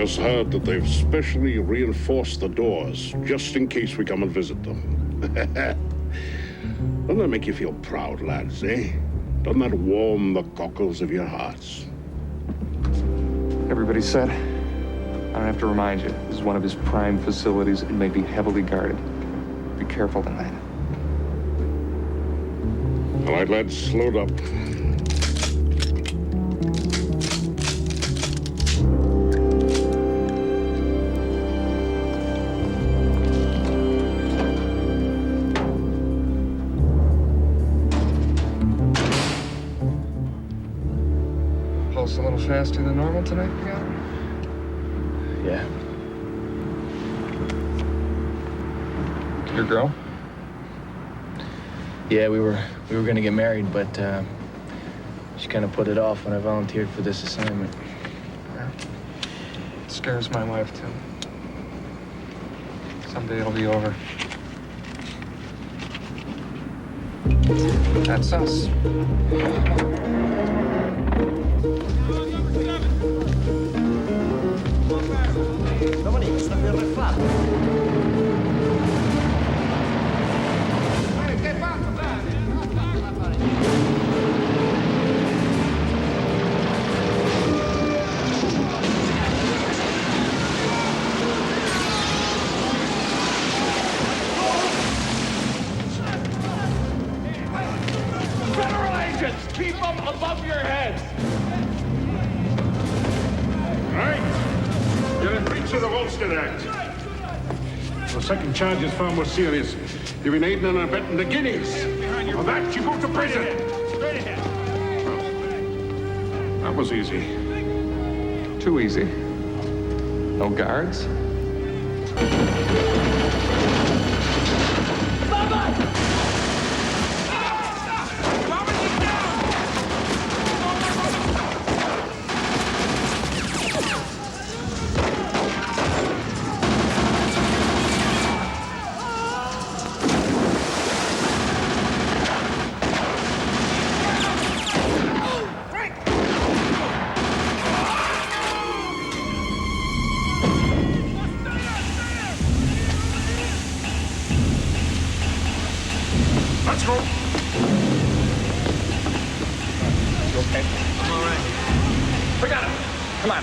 Just heard that they've specially reinforced the doors, just in case we come and visit them. Doesn't that make you feel proud, lads, eh? Doesn't that warm the cockles of your hearts? Everybody said, I don't have to remind you, this is one of his prime facilities and may be heavily guarded. Be careful tonight. All right, lads, load up. Pulse a little faster than normal tonight, you got? Yeah. Your girl? Yeah, we were gonna get married, but she kind of put it off when I volunteered for this assignment. Yeah. It scares my wife, too. Someday it'll be over. That's us. Domenico, sta per refare. Federal agents, keep them above your heads. All right. You're in breach of the Volstead Act. The second charge is far more serious. You've been aiding and abetting the Guineas. For that, you go to prison. Straight ahead. Well, that was easy. Too easy. No guards? Let's go. You okay? I'm all right. We got him. Come on.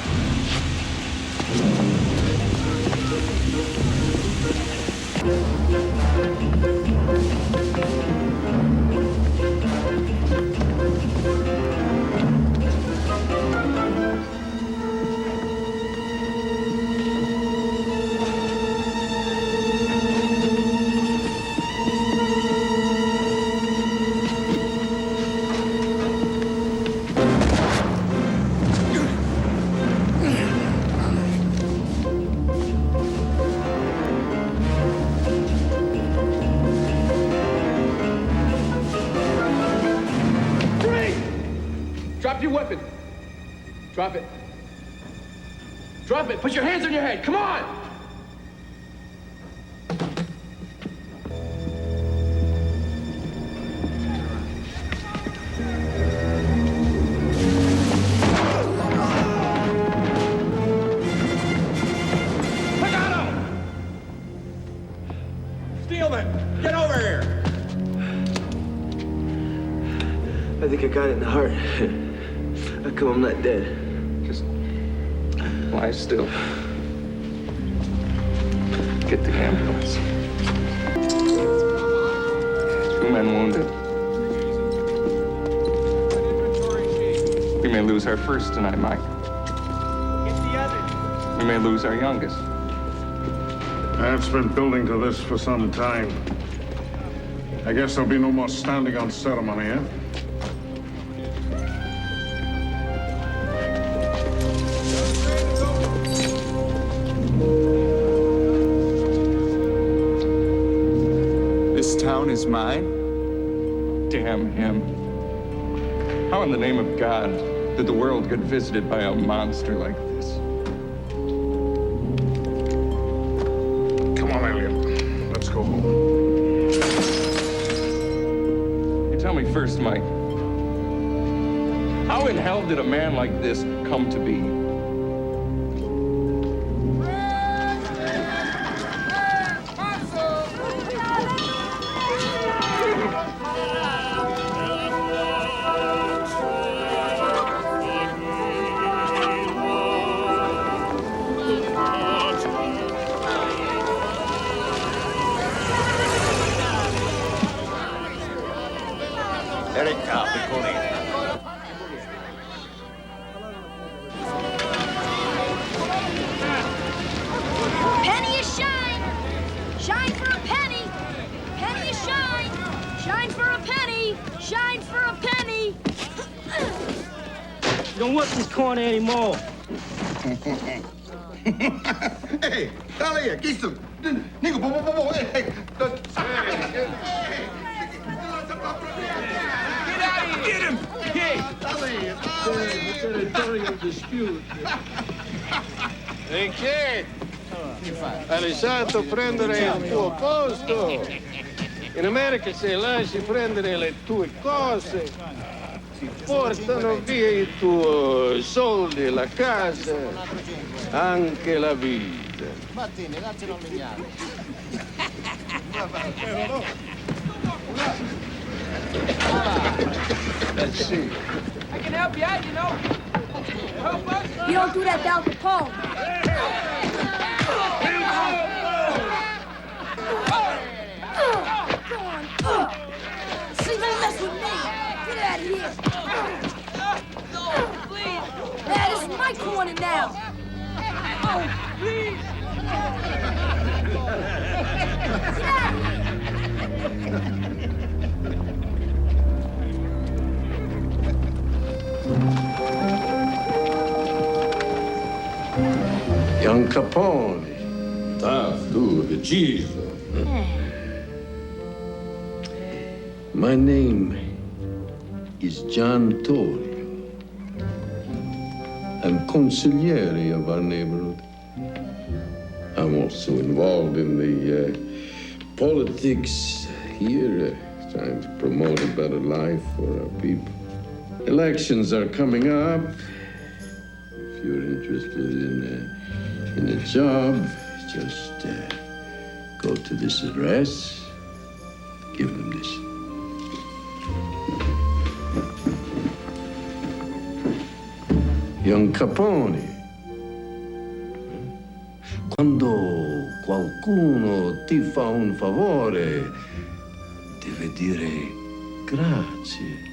Drop your weapon. Drop it. Drop it. Put your hands on your head. Come on. I got him. Steelman, get over here. I think I got it in the heart. How come I'm not dead? Just lie still. Get the ambulance. 2 men wounded. We may lose our first tonight, Mike. Get the others. We may lose our youngest. I've been building to this for some time. I guess there'll be no more standing on ceremony, eh? This town is mine? Damn him. How in the name of God did the world get visited by a monster like this? Come on, Elliot. Let's go home. You tell me first, Mike. How in hell did a man like this come to be? Venga, piccolino. Penny is shine! Shine for a penny! Penny is shine! Shine for a penny! Shine for a penny! Don't want this corner anymore. Hey, dale here, gangster. Nigga, hey. Get him! Hey! Territorial dispute. E che? Hai lasciato prendere il tuo posto. In America se lasci prendere le tue cose, ti portano via i tuoi soldi, la casa, anche la vita. Martini, daccelo un legname. Sì. I can help you out, you know. Help us. You don't do that to Al Capone. Go on. See, don't mess with me. Get out of here. No, please. That is my corner now. Oh, please. Young Capone. Tough, dude, deciso. My name is John Torrio. I'm consigliere of our neighborhood. I'm also involved in the politics here, trying to promote a better life for our people. Elections are coming up. If you're interested in a job, just go to this address, give them this. Young Capone. Quando qualcuno ti fa un favore, deve dire grazie.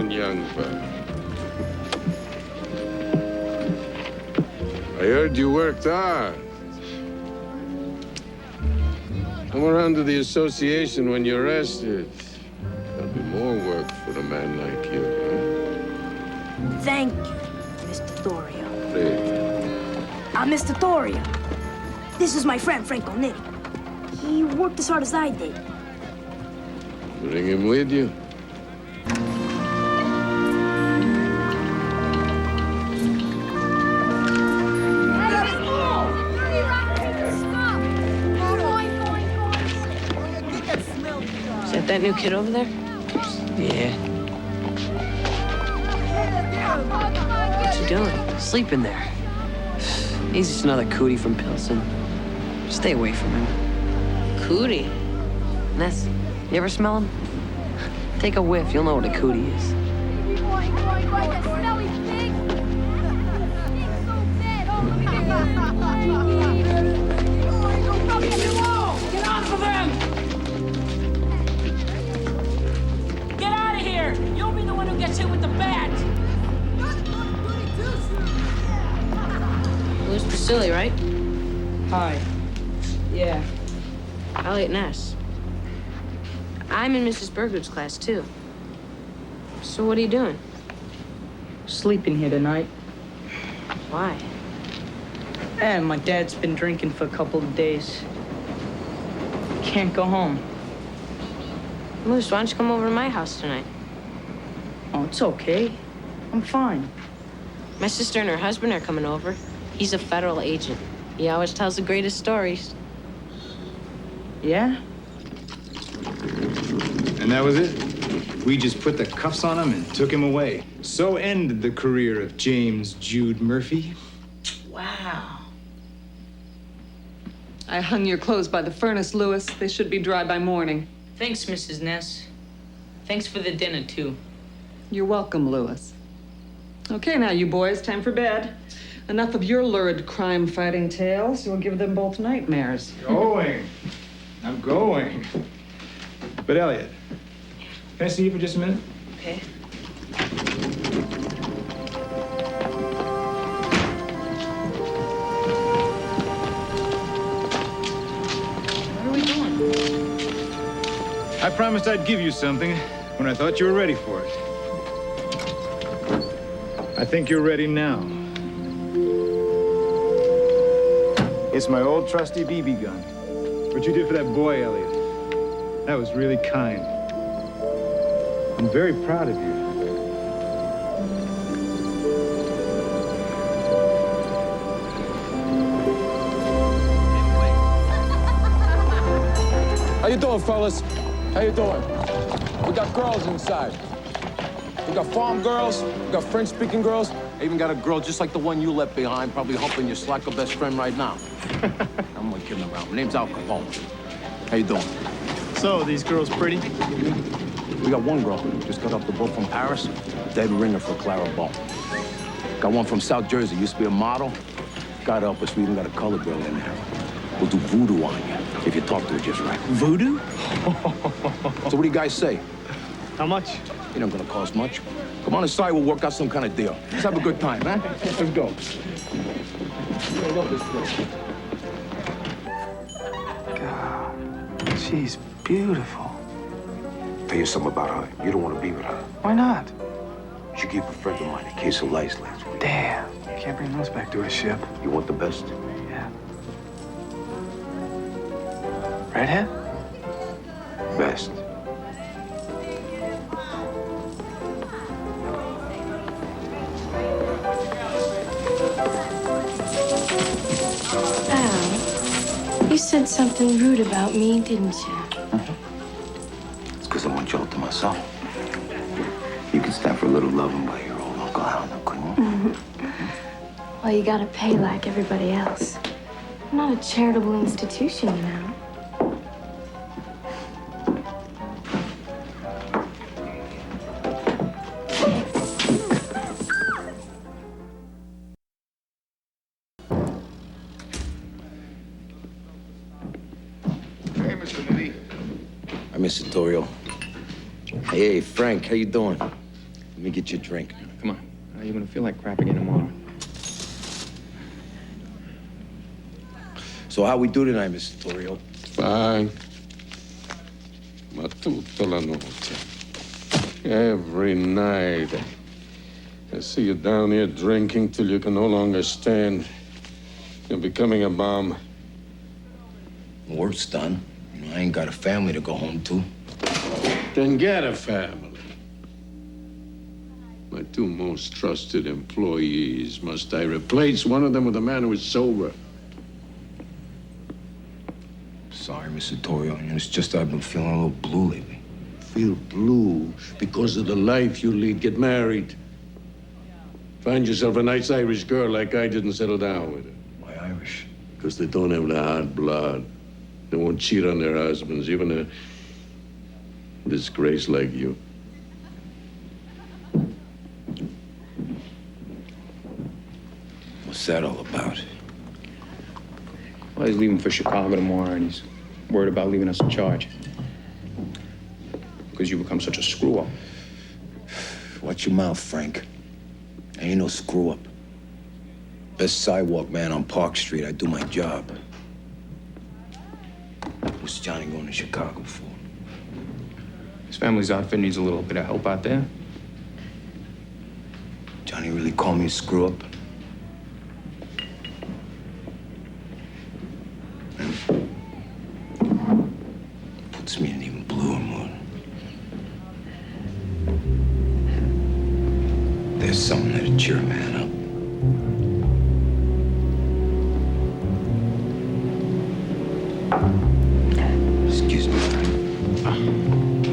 Young fella. I heard you worked hard. Come around to the association when you're rested. There'll be more work for a man like you, huh? Thank you, Mr. Thorio. Please. I'm Mr. Thorio. This is my friend, Franco Nitti. He worked as hard as I did. Bring him with you. Is that new kid over there? Yeah. What's he doing? Sleeping there. He's just another cootie from Pilsen. Stay away from him. Cootie? Ness, you ever smell him? Take a whiff, you'll know what a cootie is. Get off of them! Get out of here! You'll be the one who gets hit with the bat! Louis Priscilli, right? Hi. Yeah. Elliot Ness. I'm in Mrs. Burgood's class, too. So what are you doing? Sleeping here tonight. Why? And my dad's been drinking for a couple of days. Can't go home. Moose, why don't you come over to my house tonight? Oh, it's okay. I'm fine. My sister and her husband are coming over. He's a federal agent. He always tells the greatest stories. Yeah? And that was it. We just put the cuffs on him and took him away. So ended the career of James Jude Murphy. Wow. I hung your clothes by the furnace, Louis. They should be dry by morning. Thanks, Mrs. Ness. Thanks for the dinner, too. You're welcome, Louis. Okay, now, you boys, time for bed. Enough of your lurid crime-fighting tales. You'll give them both nightmares. Going. I'm going. But Elliot, can I see you for just a minute? Okay. What are we doing? I promised I'd give you something when I thought you were ready for it. I think you're ready now. It's my old trusty BB gun. What you did for that boy, Elliot, that was really kind. I'm very proud of you. How you doing, fellas? How you doing? We got girls inside. We got farm girls, we got French-speaking girls. I even got a girl just like the one you left behind, probably helping your slacker best friend right now. I'm not kidding around. My name's Al Capone. How you doing? So, these girls pretty? We got one girl, just got off the boat from Paris. Dead ringer for Clara Bone. Got one from South Jersey, used to be a model. God help us, we even got a colored girl in there. We'll do voodoo on you, if you talk to her just right. Voodoo? So what do you guys say? How much? It ain't gonna cost much. Come on inside, we'll work out some kind of deal. Let's have a good time, huh? Let's go. I love this girl. God, she's beautiful. Tell you something about her. You don't want to be with her. Why not? She gave a friend of mine a case of lice last week. Damn, can't bring those back to a ship. You want the best? Yeah. Redhead? Best. Al, you said something rude about me, didn't you? It's because I want y'all to myself. You can stand for a little loving by your old Uncle Al, now, couldn't you? Well, you gotta pay like everybody else. I'm not a charitable institution, you know. Hey, Mr. Lee. Hi, Mr. Torrio. Hey, Frank, how you doing? Let me get you a drink. Come on. You're gonna feel like crap again tomorrow. So how we do tonight, Mr. Torrio? Fine. Ma tutta la notte. Every night. I see you down here drinking till you can no longer stand. You're becoming a bomb. Work's done. You know, I ain't got a family to go home to. Then get a family. My two most trusted employees. Must I replace one of them with a man who is sober? Sorry, Mr. Torrio. It's just I've been feeling a little blue lately. Feel blue because of the life you lead. Get married. Find yourself a nice Irish girl like I did and settle down with her. Why Irish? Because they don't have the hot blood. They won't cheat on their husbands, even a disgrace like you. What's that all about? Well, he's leaving for Chicago tomorrow, and he's worried about leaving us in charge. Because you become such a screw-up. Watch your mouth, Frank. I ain't no screw-up. Best sidewalk man on Park Street. I do my job. What's Johnny going to Chicago for? family's outfit needs a little bit of help out there. Johnny really called me a screw up. Puts me in an even bluer mood. There's something that'll cheer a man up. Excuse me.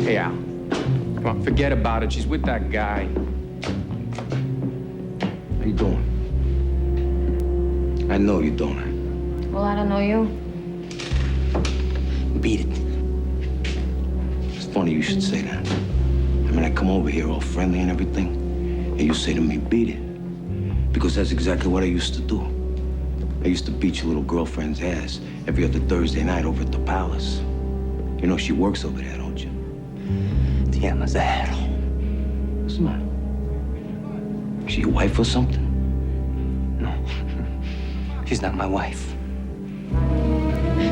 Hey, Al. Come on, forget about it. She's with that guy. How you doing? I know you, don't I? Well, I don't know you. Beat it. It's funny you should say that. I mean, I come over here all friendly and everything, and you say to me, beat it. Because that's exactly what I used to do. I used to beat your little girlfriend's ass every other Thursday night over at the Palace. You know she works over there, don't you? Yeah, Mazzaro. What's the matter? Is she your wife or something? No. She's not my wife.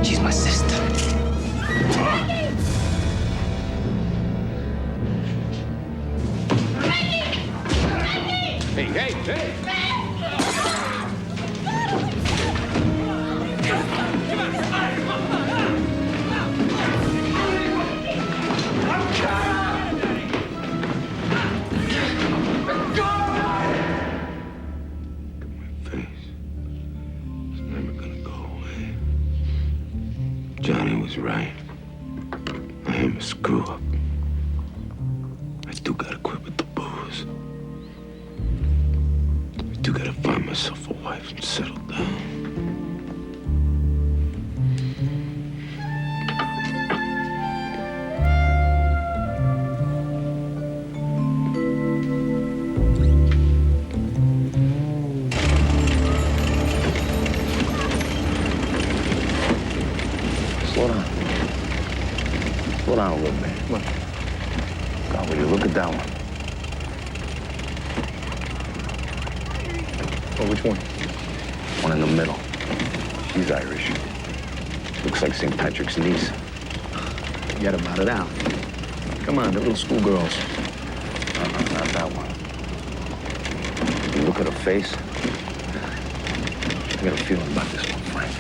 She's my sister. Hey, hey, hey! Johnny was right. I am a screw up. I do gotta quit with the booze. I do gotta find myself a wife and settle down. Slow down. Slow down a little bit. What? God, will you look at that one? Oh, which one? One in the middle. She's Irish. Looks like St. Patrick's niece. Forget about it, Al. Come on, they're little schoolgirls. Not that one. You look at her face. I got a feeling about this one, Frank.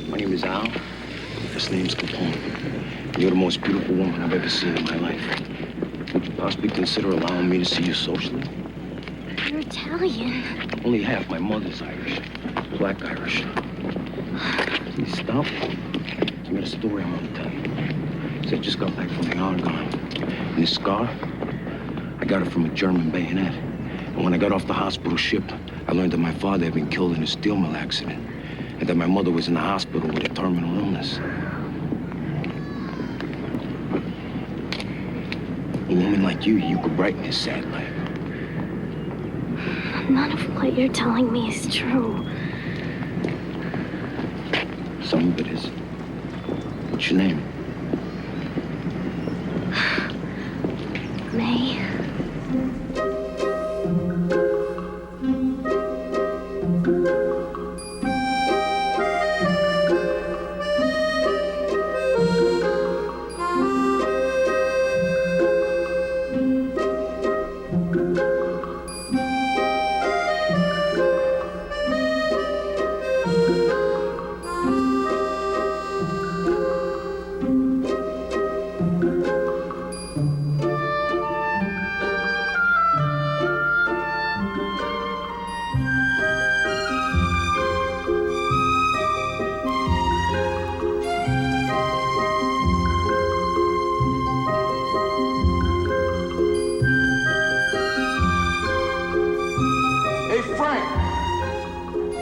My name is Al. First name's Capone. You're the most beautiful woman I've ever seen in my life. Would you possibly consider allowing me to see you socially? You're Italian. Only half. My mother's Irish. Black Irish. Please stop. I got a story I want to tell you. So I just got back from the Argonne. And this scar, I got it from a German bayonet. And when I got off the hospital ship, I learned that my father had been killed in a steel mill accident. And that my mother was in the hospital with a terminal illness. A woman like you could brighten his sad life. None of what you're telling me is true. Some of it is. What's your name? May.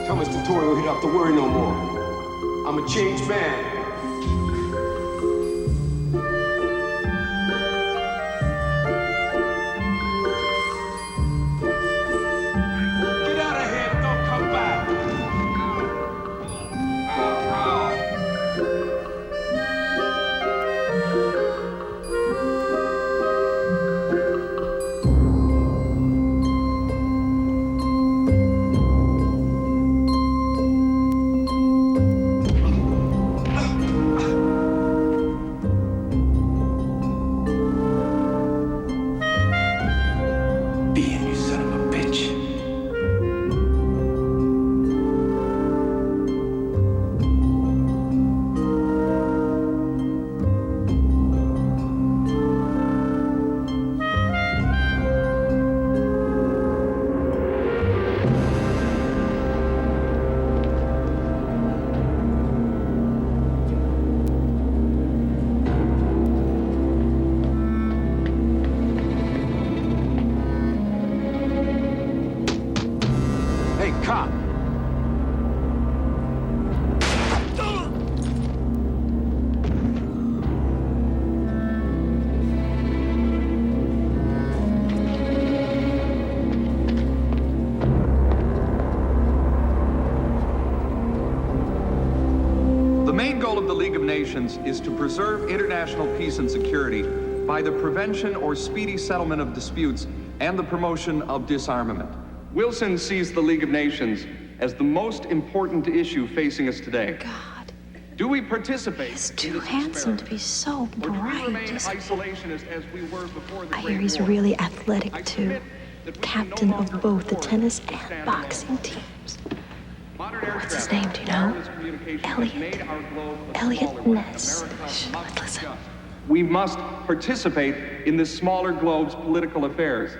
Tell Mr. Torrio he'd have to worry no more. I'm a changed man. Get out of here, don't come back. cop. The main goal of the League of Nations is to preserve international peace and security by the prevention or speedy settlement of disputes and the promotion of disarmament. Wilson sees the League of Nations as the most important issue facing us today. God. Do we participate? He's too handsome to be so Or do we bright. remain isolationist as we were before the I Great hear he's War? really athletic, I too. submit that we Captain can no of longer both the afford tennis to and stand boxing alone. teams. Modern air What's his travel, name, do you know? wireless communication has Elliot. made our globe a Elliot smaller one. Ness. America Shh, must listen. adjust. We must participate in this smaller globe's political affairs.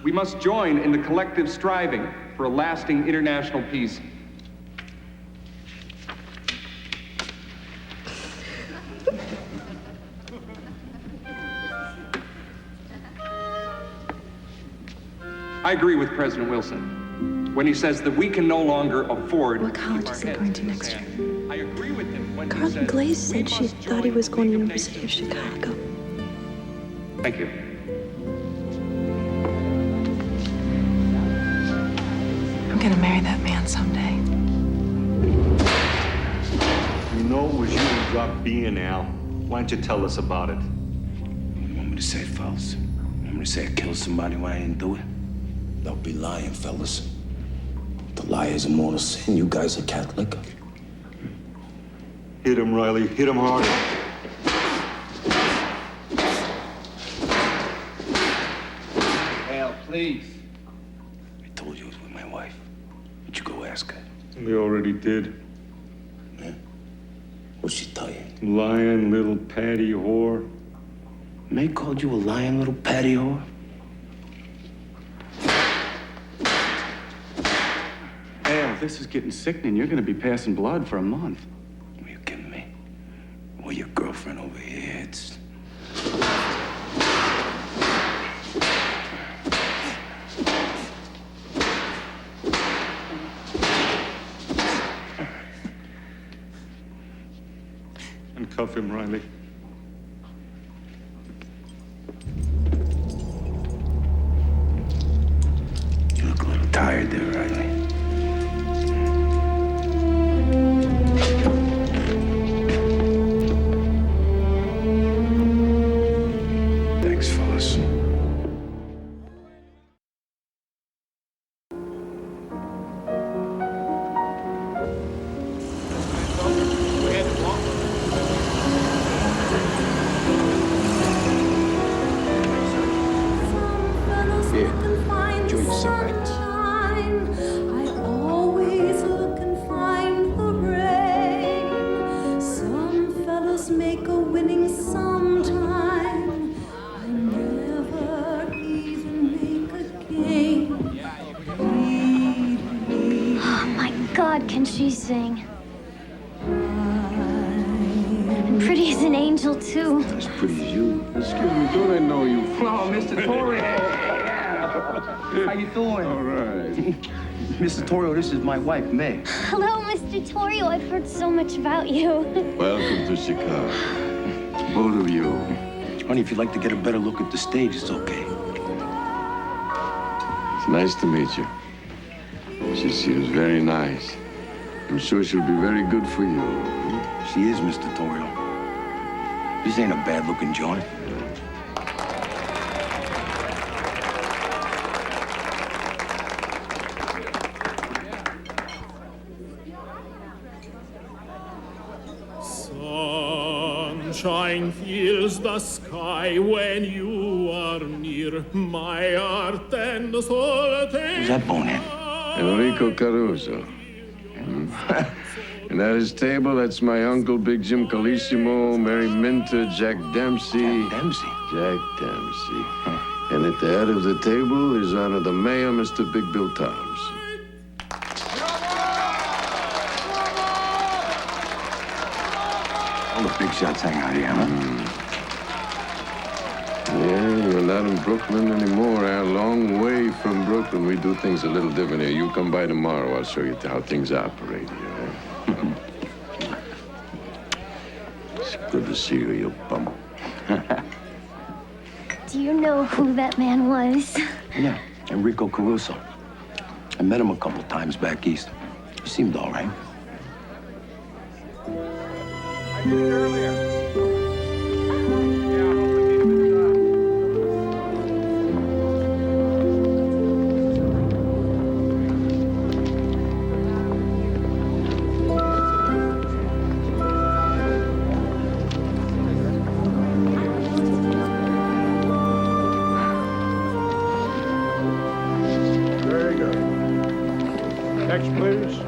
We must join in the collective striving for a lasting international peace. I agree with President Wilson when he says that we can no longer afford What to keep college our is he heads going in to the next sand. year? I agree with him when he Carlton says Glaze we said she must thought he join was the going to League of University of Nations. Chicago. Thank you. I'm gonna marry that man someday. You know it was you who dropped B and Al. Why don't you tell us about it? You want me to say false? You want me to say I killed somebody when I didn't do it? Don't be lying, fellas. The lie is a mortal sin. You guys are Catholic. Hit him, Riley. Hit him harder. Al, please. I told you it was with my wife. Why'd you go ask her? We already did. Yeah? What'd she tell you? Lying little patty whore. May called you a lying little patty whore? Al, this is getting sickening. You're gonna be passing blood for a month. Are you kidding me? Well, your girlfriend over here, it's... Uncuff him, Riley. You look a little tired there, Riley. Thanks, fellas. Here, enjoy yourself. I always look and find the rain. Some fellows make a winning sometime. I never even make a game. Oh my God, can she sing? And pretty as an angel, too. As pretty as you. Excuse me, don't I know you? Oh, Mr. Torrio. How you doing? All right. Mr. Torrio, this is my wife, May. Hello, Mr. Torrio. I've heard so much about you. Welcome to Chicago. Both of you. Honey, if you'd like to get a better look at the stage, it's okay. It's nice to meet you. She seems very nice. I'm sure she'll be very good for you. She is, Mr. Torrio. This ain't a bad-looking joint. Sunshine fills the sky when you are near. My heart and soul take... Who's that bonehead? Enrico Caruso. And at his table, that's my uncle, Big Jim Calissimo, Mary Minter, Jack Dempsey. Dempsey? Jack Dempsey. And at the head of the table is Honor the Mayor, Mr. Big Bill Thompson. All the big shots hang out here, huh? Yeah, you're not in Brooklyn anymore. A long way from Brooklyn. We do things a little different here. You come by tomorrow. I'll show you how things operate here. It's good to see you, you bum. Do you know who that man was? Yeah, Enrico Caruso. I met him a couple times back east. He seemed all right. I did it earlier. Very good. Next, please.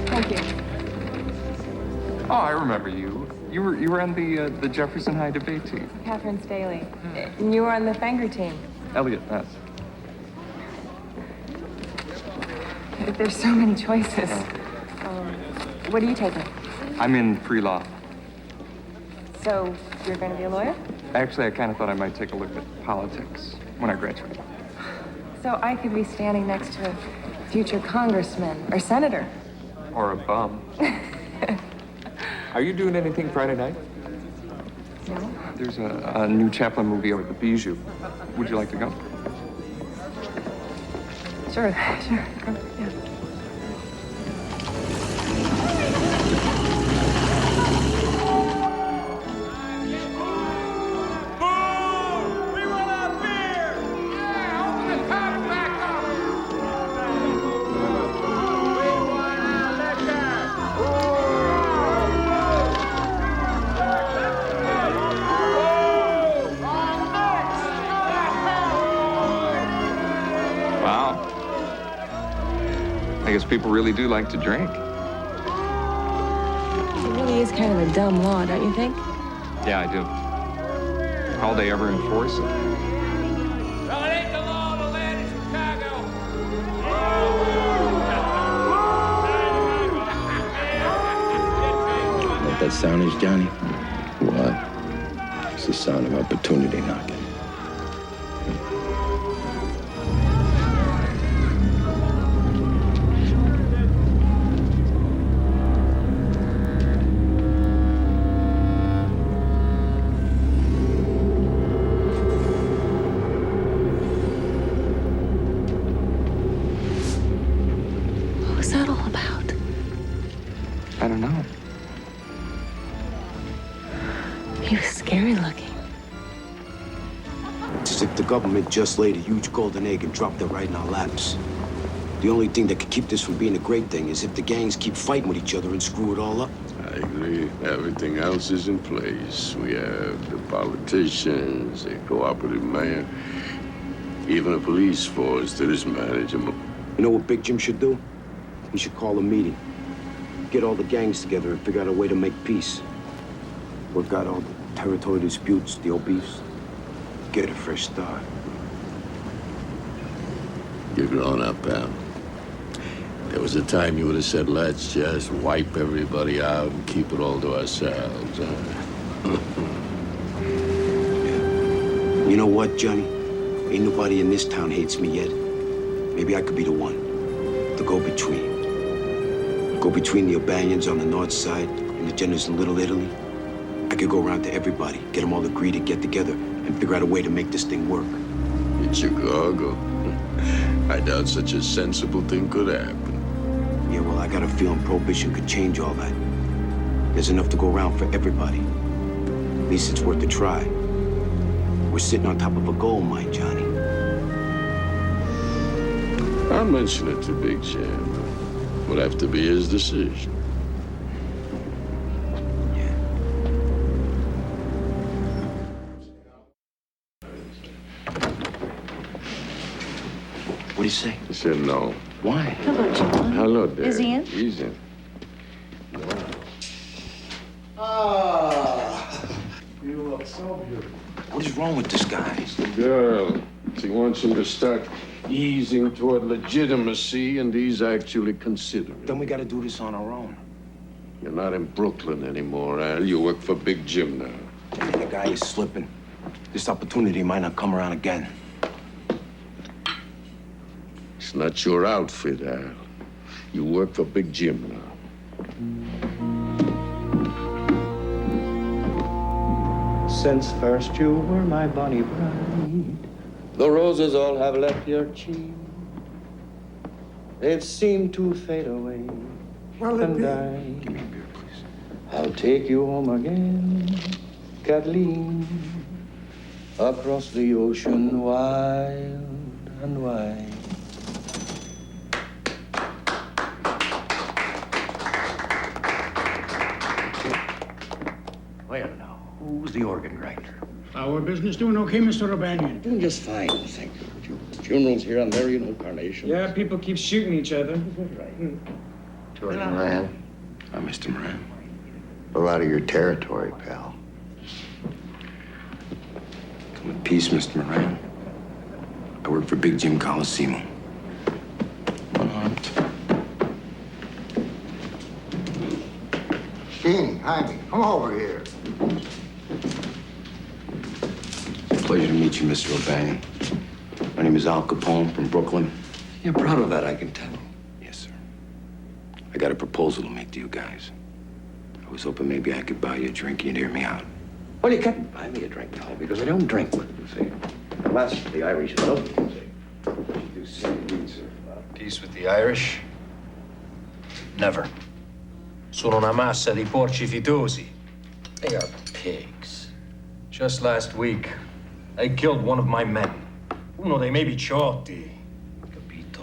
Thank you. Oh, I remember you. You were on the Jefferson High debate team. Catherine Staley. And you were on the Fanger team. Elliot Ness. There's so many choices. What are you taking? I'm in pre-law. So you're going to be a lawyer? Actually, I kind of thought I might take a look at politics when I graduate. So I could be standing next to a future congressman or senator. Or a bum. Are you doing anything Friday night? No? There's a new Chaplin movie over at the Bijou. Would you like to go? Sure. Yeah. Wow. I guess people really do like to drink. It really is kind of a dumb law, don't you think? Yeah, I do. How'll they ever enforce it? Well, it ain't the law of the land in Chicago. You know what that sound is, Johnny? What? It's the sound of opportunity knocking. What was that all about? I don't know. He was scary looking. It's as if the government just laid a huge golden egg and dropped it right in our laps. The only thing that could keep this from being a great thing is if the gangs keep fighting with each other and screw it all up. I agree. Everything else is in place. We have the politicians, a cooperative mayor, even a police force that is manageable. You know what Big Jim should do? He should call a meeting. Get all the gangs together and figure out a way to make peace. Work out all the territory disputes, the old beefs. Get a fresh start. You're grown up, pal. There was a time you would have said, let's just wipe everybody out and keep it all to ourselves. You know what, Johnny? Ain't nobody in this town hates me yet. Maybe I could be the one. The go-between. Go between the Albanians on the north side and the Jenners in Little Italy. I could go around to everybody, get them all agreed to get together and figure out a way to make this thing work. In Chicago, I doubt such a sensible thing could happen. Yeah, well, I got a feeling Prohibition could change all that. There's enough to go around for everybody. At least it's worth a try. We're sitting on top of a gold mine, Johnny. I'll mention it to Big Jim. Would have to be his decision. What do you say? He said no. Why? Hello, John. Hello, Dad. Is he in? He's in. What is wrong with this guy? It's the girl. She wants him to start easing toward legitimacy, and he's actually considering. Then we gotta do this on our own. You're not in Brooklyn anymore, Al. You work for Big Jim now. And the guy is slipping. This opportunity might not come around again. It's not your outfit, Al. You work for Big Jim now. Since first you were my bonny bride, the roses all have left your cheek. They've seemed to fade away. And I'll take you home again, Kathleen, across the ocean wild and wide. Well, now, who's the organ grinder? Our business doing okay, Mr. O'Banion? Doing just fine, thank you. Funerals here on Marion Carnation. Yeah, people keep shooting each other. George Moran. I'm Mr. Moran. A lot of your territory, pal. Come in peace, Mr. Moran. I work for Big Jim Colosimo. Unarmed. King, Jaime, come over here. Pleasure to meet you, Mr. O'Banion. My name is Al Capone from Brooklyn. You're proud of that, I can tell. Yes, sir. I got a proposal to make to you guys. I was hoping maybe I could buy you a drink. You'd hear me out. Well, you can't buy me a drink, pal, because I don't drink, you see. Unless the Irish love me, you see. Peace with the Irish? Never. Sono una massa di porci fitosi. They are pigs. Just last week, I killed one of my men. Uno dei miei picciotti. Capito?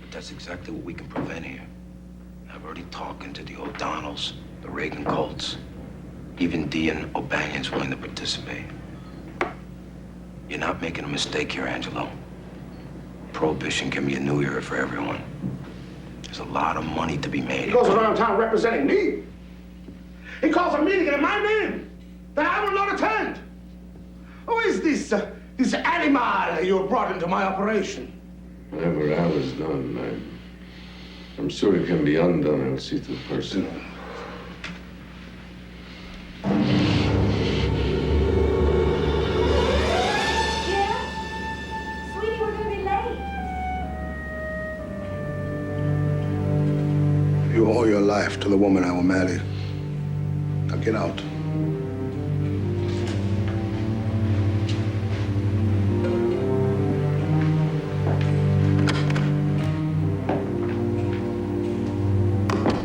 But that's exactly what we can prevent here. I've already talked to the O'Donnells, the Reagan Colts. Even Dean O'Banion's willing to participate. You're not making a mistake here, Angelo. Prohibition can be a new era for everyone. There's a lot of money to be made. He goes around town representing me. He calls a meeting in my name that I will not attend. Who is this animal you brought into my operation? Whatever Al has done, I'm sure it can be undone. I'll see to the person. Sweetie, we're gonna be late. You owe your life to the woman I will marry. Now get out.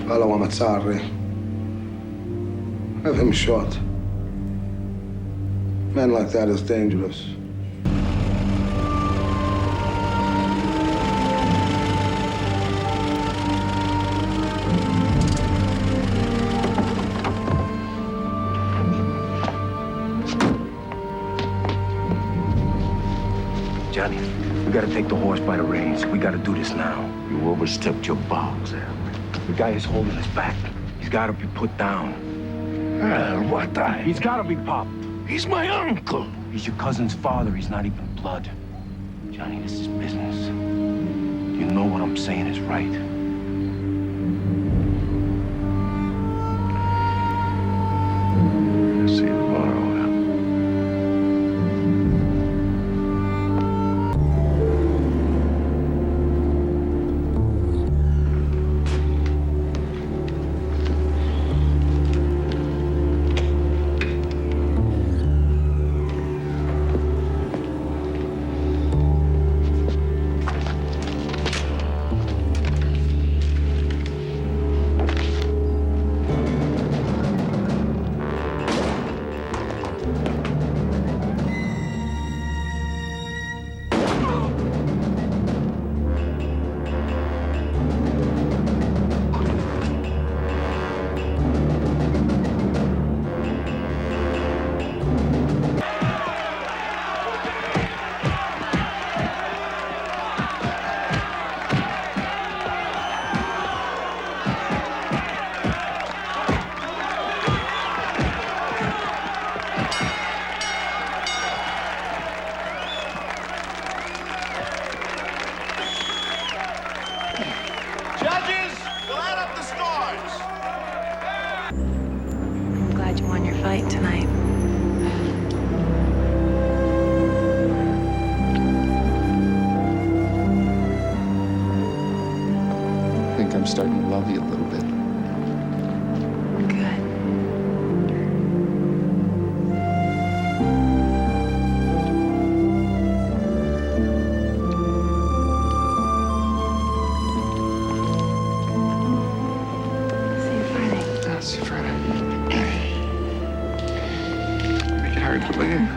Follow Amazzarri. Have him shot. Man like that is dangerous. Johnny, we gotta take the horse by the reins. We gotta do this now. You overstepped your bounds, Al. The guy is holding us back. He's gotta be put down. What I? He's gotta be popped. He's my uncle. He's your cousin's father. He's not even blood. Johnny, this is business. You know what I'm saying is right. I'll see you tomorrow, Al. I'm starting to love you a little bit. See you Friday. Make it hard for you.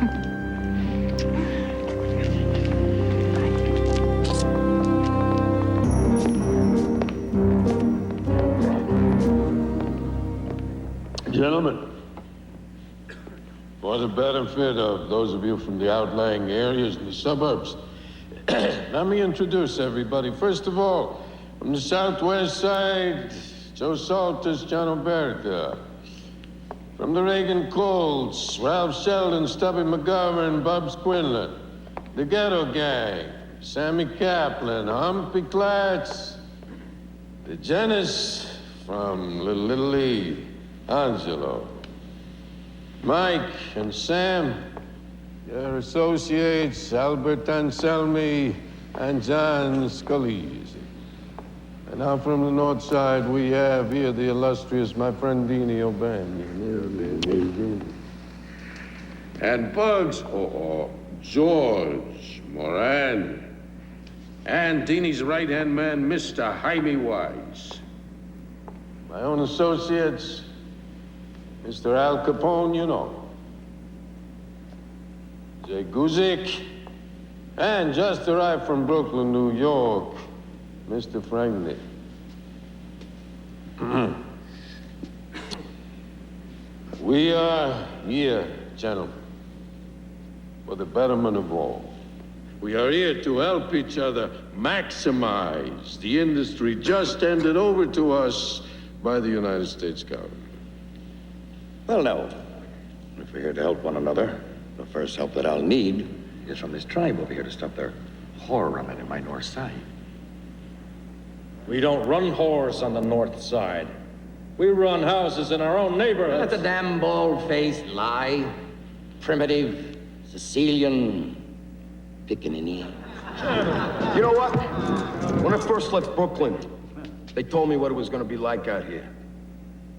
Gentlemen, for the benefit of those of you from the outlying areas and the suburbs, let me introduce everybody. First of all, from the southwest side, Joe Saltus, John Oberta. From the Reagan Colts, Ralph Sheldon, Stubby McGovern, Bubs Quinlan. The Ghetto Gang, Sammy Kaplan, Humpy Klatz. The Jennings from Little Italy, Angelo. Mike and Sam, your associates, Albert Anselmi and John Scalise. And now from the north side, we have here the illustrious my friend Dini O'Banion. And Bugs, George Moran. And Dini's right-hand man, Mr. Jaime Wise. My own associates, Mr. Al Capone, you know. Jay Guzik. And just arrived from Brooklyn, New York, Mr. Frank Nick. We are here, gentlemen, for the betterment of all. We are here to help each other maximize the industry just handed over to us by the United States government. Well, no. If we're here to help one another, the first help that I'll need is from this tribe over here to stop their whore running in my north side. We don't run whores on the north side. We run houses in our own neighborhood. That's a damn bald-faced lie. Primitive, Sicilian, pickaninny. You know what? When I first left Brooklyn, they told me what it was gonna be like out here.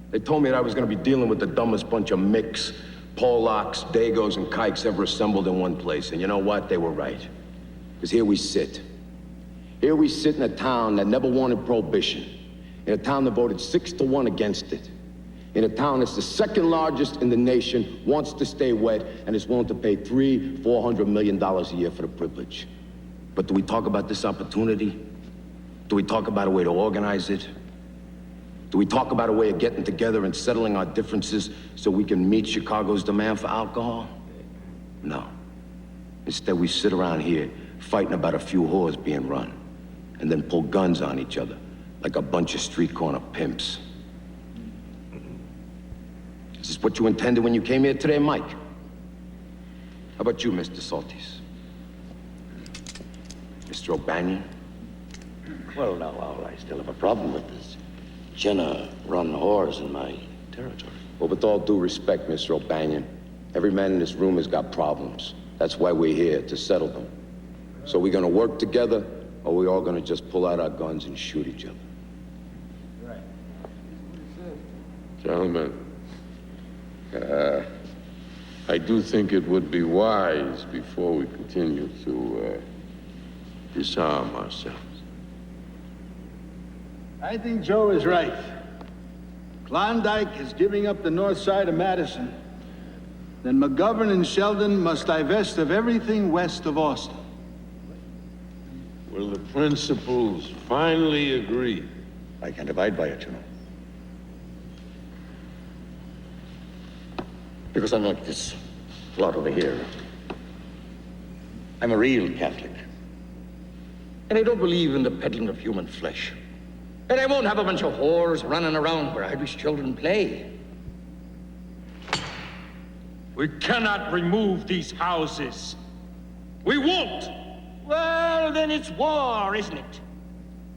They told me that I was gonna be dealing with the dumbest bunch of micks, Polacks, Dagos, and Kikes ever assembled in one place. And you know what? They were right. Because here we sit. Here we sit in a town that never wanted prohibition. In a town that voted 6-1 against it. In a town that's the second largest in the nation, wants to stay wet, and is willing to pay $300-400 million a year for the privilege. But do we talk about this opportunity? Do we talk about a way to organize it? Do we talk about a way of getting together and settling our differences so we can meet Chicago's demand for alcohol? No. Instead, we sit around here fighting about a few whores being run, and then pull guns on each other like a bunch of street corner pimps. Is this what you intended when you came here today, Mike? How about you, Mr. Saltis? Mr. O'Banion? Well, now, I still have a problem with this. Jenna run whores in my territory. Well, with all due respect, Mr. O'Banion, every man in this room has got problems. That's why we're here, to settle them. So we're gonna work together, or we're all gonna just pull out our guns and shoot each other. Right. Gentlemen, I do think it would be wise before we continue to disarm ourselves. I think Joe is right. Klondike is giving up the north side of Madison. Then McGovern and Sheldon must divest of everything west of Austin. Will the principals finally agree? I can't abide by it, you know. Because I'm like this lot over here. I'm a real Catholic. And I don't believe in the peddling of human flesh. And I won't have a bunch of whores running around where Irish children play. We cannot remove these houses. We won't. Well, then it's war, isn't it?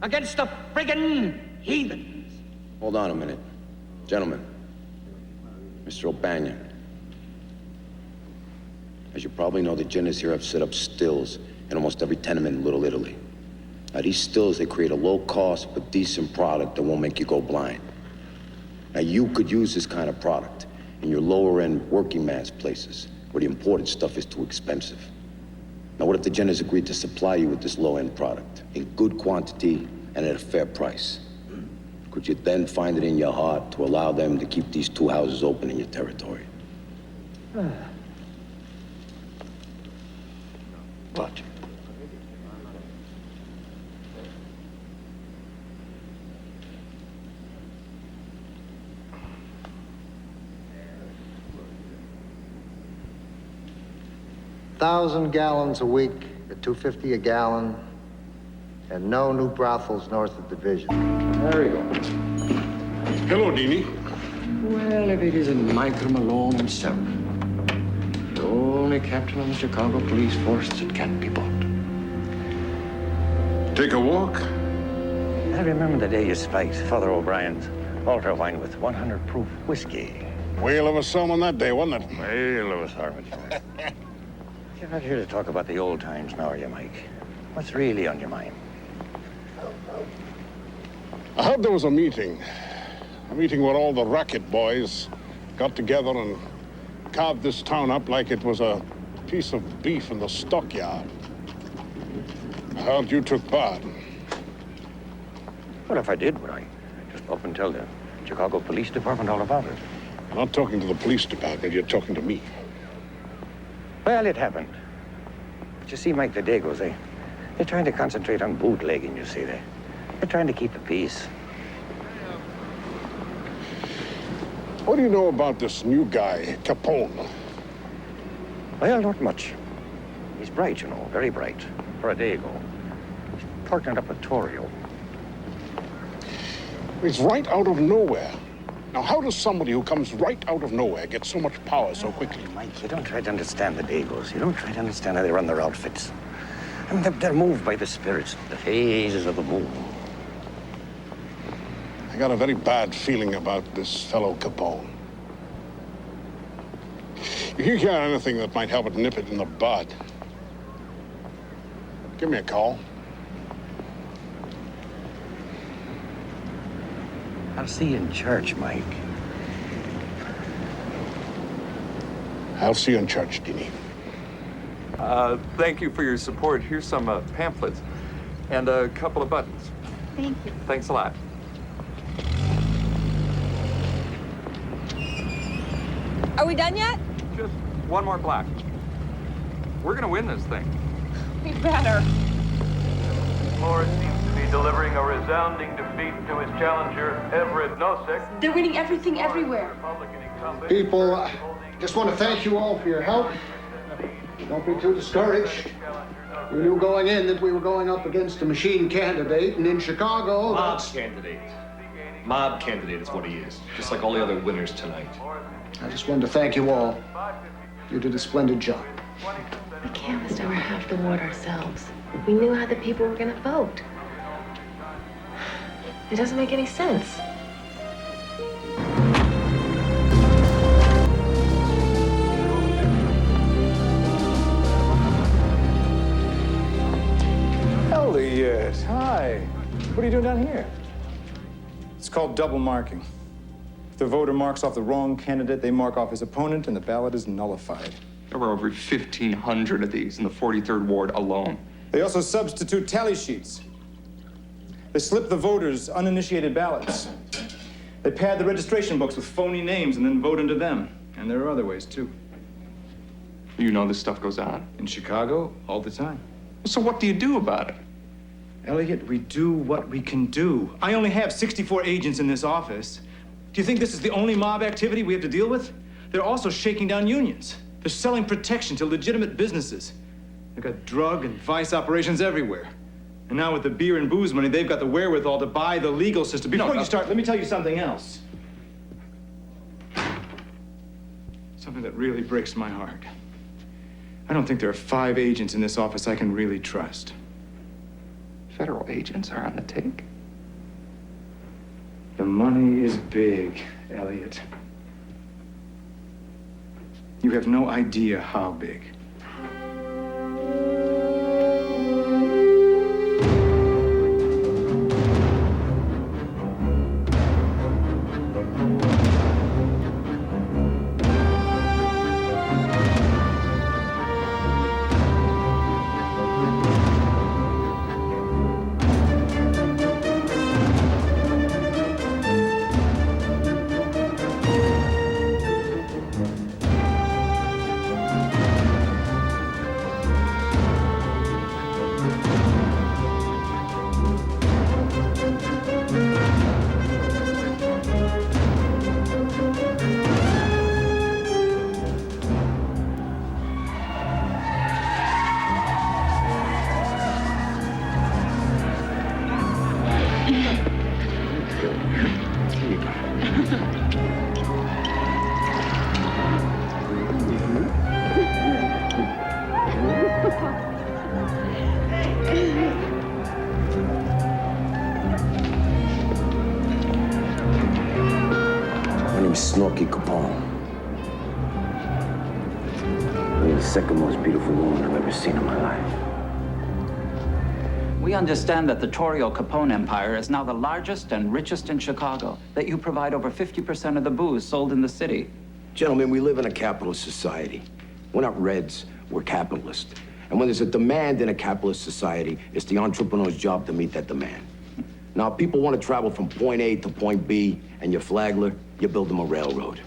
Against the friggin' heathens. Hold on a minute. Gentlemen, Mr. O'Banion. As you probably know, the ginners here have set up stills in almost every tenement in Little Italy. Now, these stills, they create a low-cost but decent product that won't make you go blind. Now, you could use this kind of product in your lower-end working man's places, where the imported stuff is too expensive. Now, what if the Jenners agreed to supply you with this low-end product in good quantity and at a fair price? Could you then find it in your heart to allow them to keep these two houses open in your territory? What? $1,000 gallons a week at $2.50 a gallon, and no new brothels north of Division. There you go. Hello, Dini. Well, if it isn't Michael Malone himself, the only captain on the Chicago police force that can't be bought. Take a walk? I remember the day you spiked Father O'Brien's altar wine with 100 proof whiskey. Whale of a sermon that day, wasn't it? Whale of a sermon. You're not here to talk about the old times now, are you, Mike? What's really on your mind? I heard there was a meeting where all the racket boys got together and carved this town up like it was a piece of beef in the stockyard. I heard you took part. Well, if I did, would I just up and tell the Chicago Police Department all about it? You're not talking to the police department, you're talking to me. Well, it happened. But you see, Mike, the Dagos, they're trying to concentrate on bootlegging, you see. They're trying to keep the peace. What do you know about this new guy, Capone? Well, not much. He's bright, you know, very bright, for a Dago. He's partnered up with Torrio. He's right out of nowhere. Now, how does somebody who comes right out of nowhere get so much power so quickly? Mike, you don't try to understand the Dagos. You don't try to understand how they run their outfits. I mean, they're moved by the spirits, the phases of the moon. I got a very bad feeling about this fellow Capone. If you hear anything that might help it nip it in the bud, give me a call. I'll see you in church, Mike. I'll see you in church, Dini. Thank you for your support. Here's some pamphlets and a couple of buttons. Thank you. Thanks a lot. Are we done yet? Just one more block. We're gonna win this thing. We better. Flores seems to be delivering a resounding defeat to his challenger, Everett Nosek. They're winning everything everywhere. People, just want to thank you all for your help. Don't be too discouraged. We knew going in that we were going up against a machine candidate, and in Chicago, Mob candidate. Mob candidate is what he is, just like all the other winners tonight. I just wanted to thank you all. You did a splendid job. We canvassed over half the ward ourselves. We knew how the people were going to vote. It doesn't make any sense. Elliot, hi. What are you doing down here? It's called double marking. If the voter marks off the wrong candidate, they mark off his opponent, and the ballot is nullified. There were over 1,500 of these in the 43rd Ward alone. They also substitute tally sheets. They slip the voters uninitiated ballots. They pad the registration books with phony names and then vote into them. And there are other ways, too. You know this stuff goes on? In Chicago, all the time. So what do you do about it? Elliot, we do what we can do. I only have 64 agents in this office. Do you think this is the only mob activity we have to deal with? They're also shaking down unions. They're selling protection to legitimate businesses. They've got drug and vice operations everywhere. And now with the beer and booze money, they've got the wherewithal to buy the legal system. Before you start, let me tell you something else. Something that really breaks my heart. I don't think there are 5 agents in this office I can really trust. Federal agents are on the take. The money is big, Elliot. You have no idea how big. Jackie Capone. You're the second most beautiful woman I've ever seen in my life. We understand that the Torrio Capone empire is now the largest and richest in Chicago, that you provide over 50% of the booze sold in the city. Gentlemen, we live in a capitalist society. We're not Reds, we're capitalists. And when there's a demand in a capitalist society, it's the entrepreneur's job to meet that demand. Now, if people want to travel from point A to point B, and you're Flagler, you build them a railroad.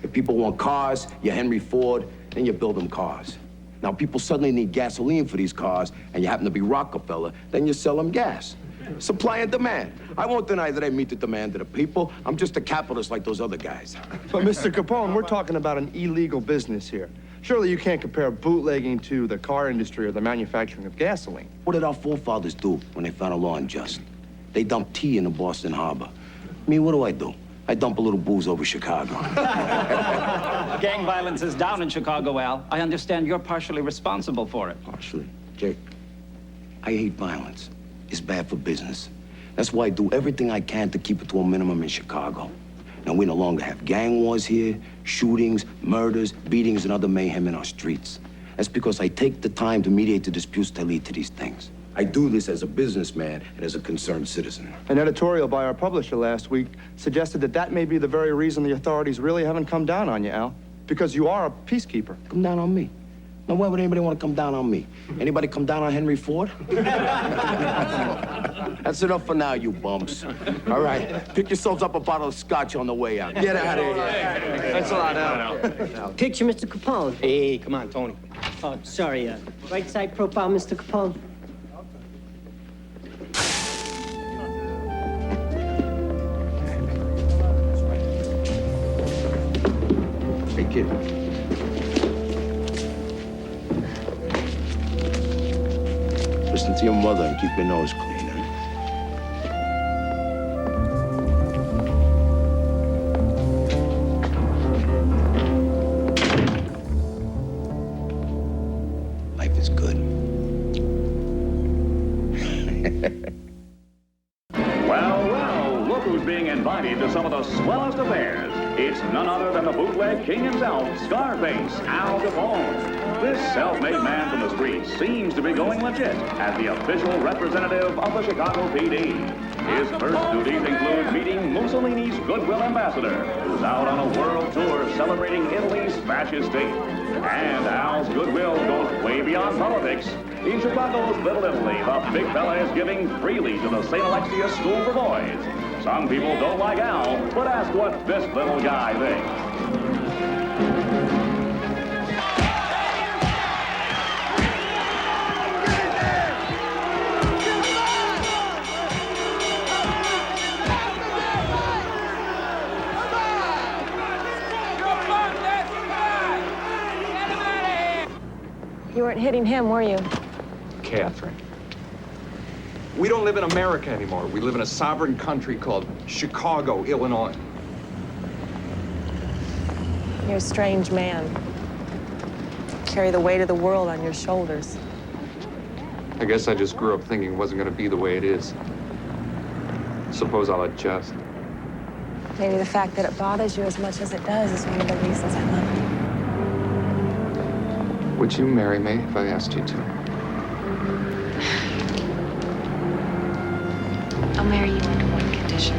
If people want cars, you're Henry Ford, then you build them cars. Now, people suddenly need gasoline for these cars, and you happen to be Rockefeller, then you sell them gas. Supply and demand. I won't deny that I meet the demand of the people. I'm just a capitalist like those other guys. But, Mr. Capone, we're talking about an illegal business here. Surely you can't compare bootlegging to the car industry or the manufacturing of gasoline. What did our forefathers do when they found a law unjust? They dumped tea in the Boston Harbor. Me, what do? I dump a little booze over Chicago. Gang violence is down in Chicago, Al. I understand you're partially responsible for it. Partially? Jake, I hate violence. It's bad for business. That's why I do everything I can to keep it to a minimum in Chicago. Now, we no longer have gang wars here, shootings, murders, beatings, and other mayhem in our streets. That's because I take the time to mediate the disputes that lead to these things. I do this as a businessman and as a concerned citizen. An editorial by our publisher last week suggested that that may be the very reason the authorities really haven't come down on you, Al. Because you are a peacekeeper. Come down on me? Now, why would anybody want to come down on me? Anybody come down on Henry Ford? That's enough for now, you bumps. All right, pick yourselves up a bottle of scotch on the way out. Get out of here. Thanks a lot, Al. Picture Mr. Capone. Hey, come on, Tony. Oh, sorry, right side profile, Mr. Capone. Hey, kid. Listen to your mother and keep your nose clean, huh? Life is good. Well, look who's being invited to some of the swellest affairs. It's none other than the bootleg king himself, Scarface, Al Capone. This self-made man from the streets seems to be going legit as the official representative of the Chicago PD. His first duties include meeting Mussolini's goodwill ambassador, who's out on a world tour celebrating Italy's fascist state. And Al's goodwill goes way beyond politics. In Chicago's Little Italy, the big fella is giving freely to the St. Alexius School for Boys. Some people don't like Al, but ask what this little guy thinks. You weren't hitting him, were you? Catherine. We don't live in America anymore. We live in a sovereign country called Chicago, Illinois. You're a strange man. Carry the weight of the world on your shoulders. I guess I just grew up thinking it wasn't going to be the way it is. Suppose I'll adjust. Maybe the fact that it bothers you as much as it does is one of the reasons I love you. Would you marry me if I asked you to? I'll marry you under one condition.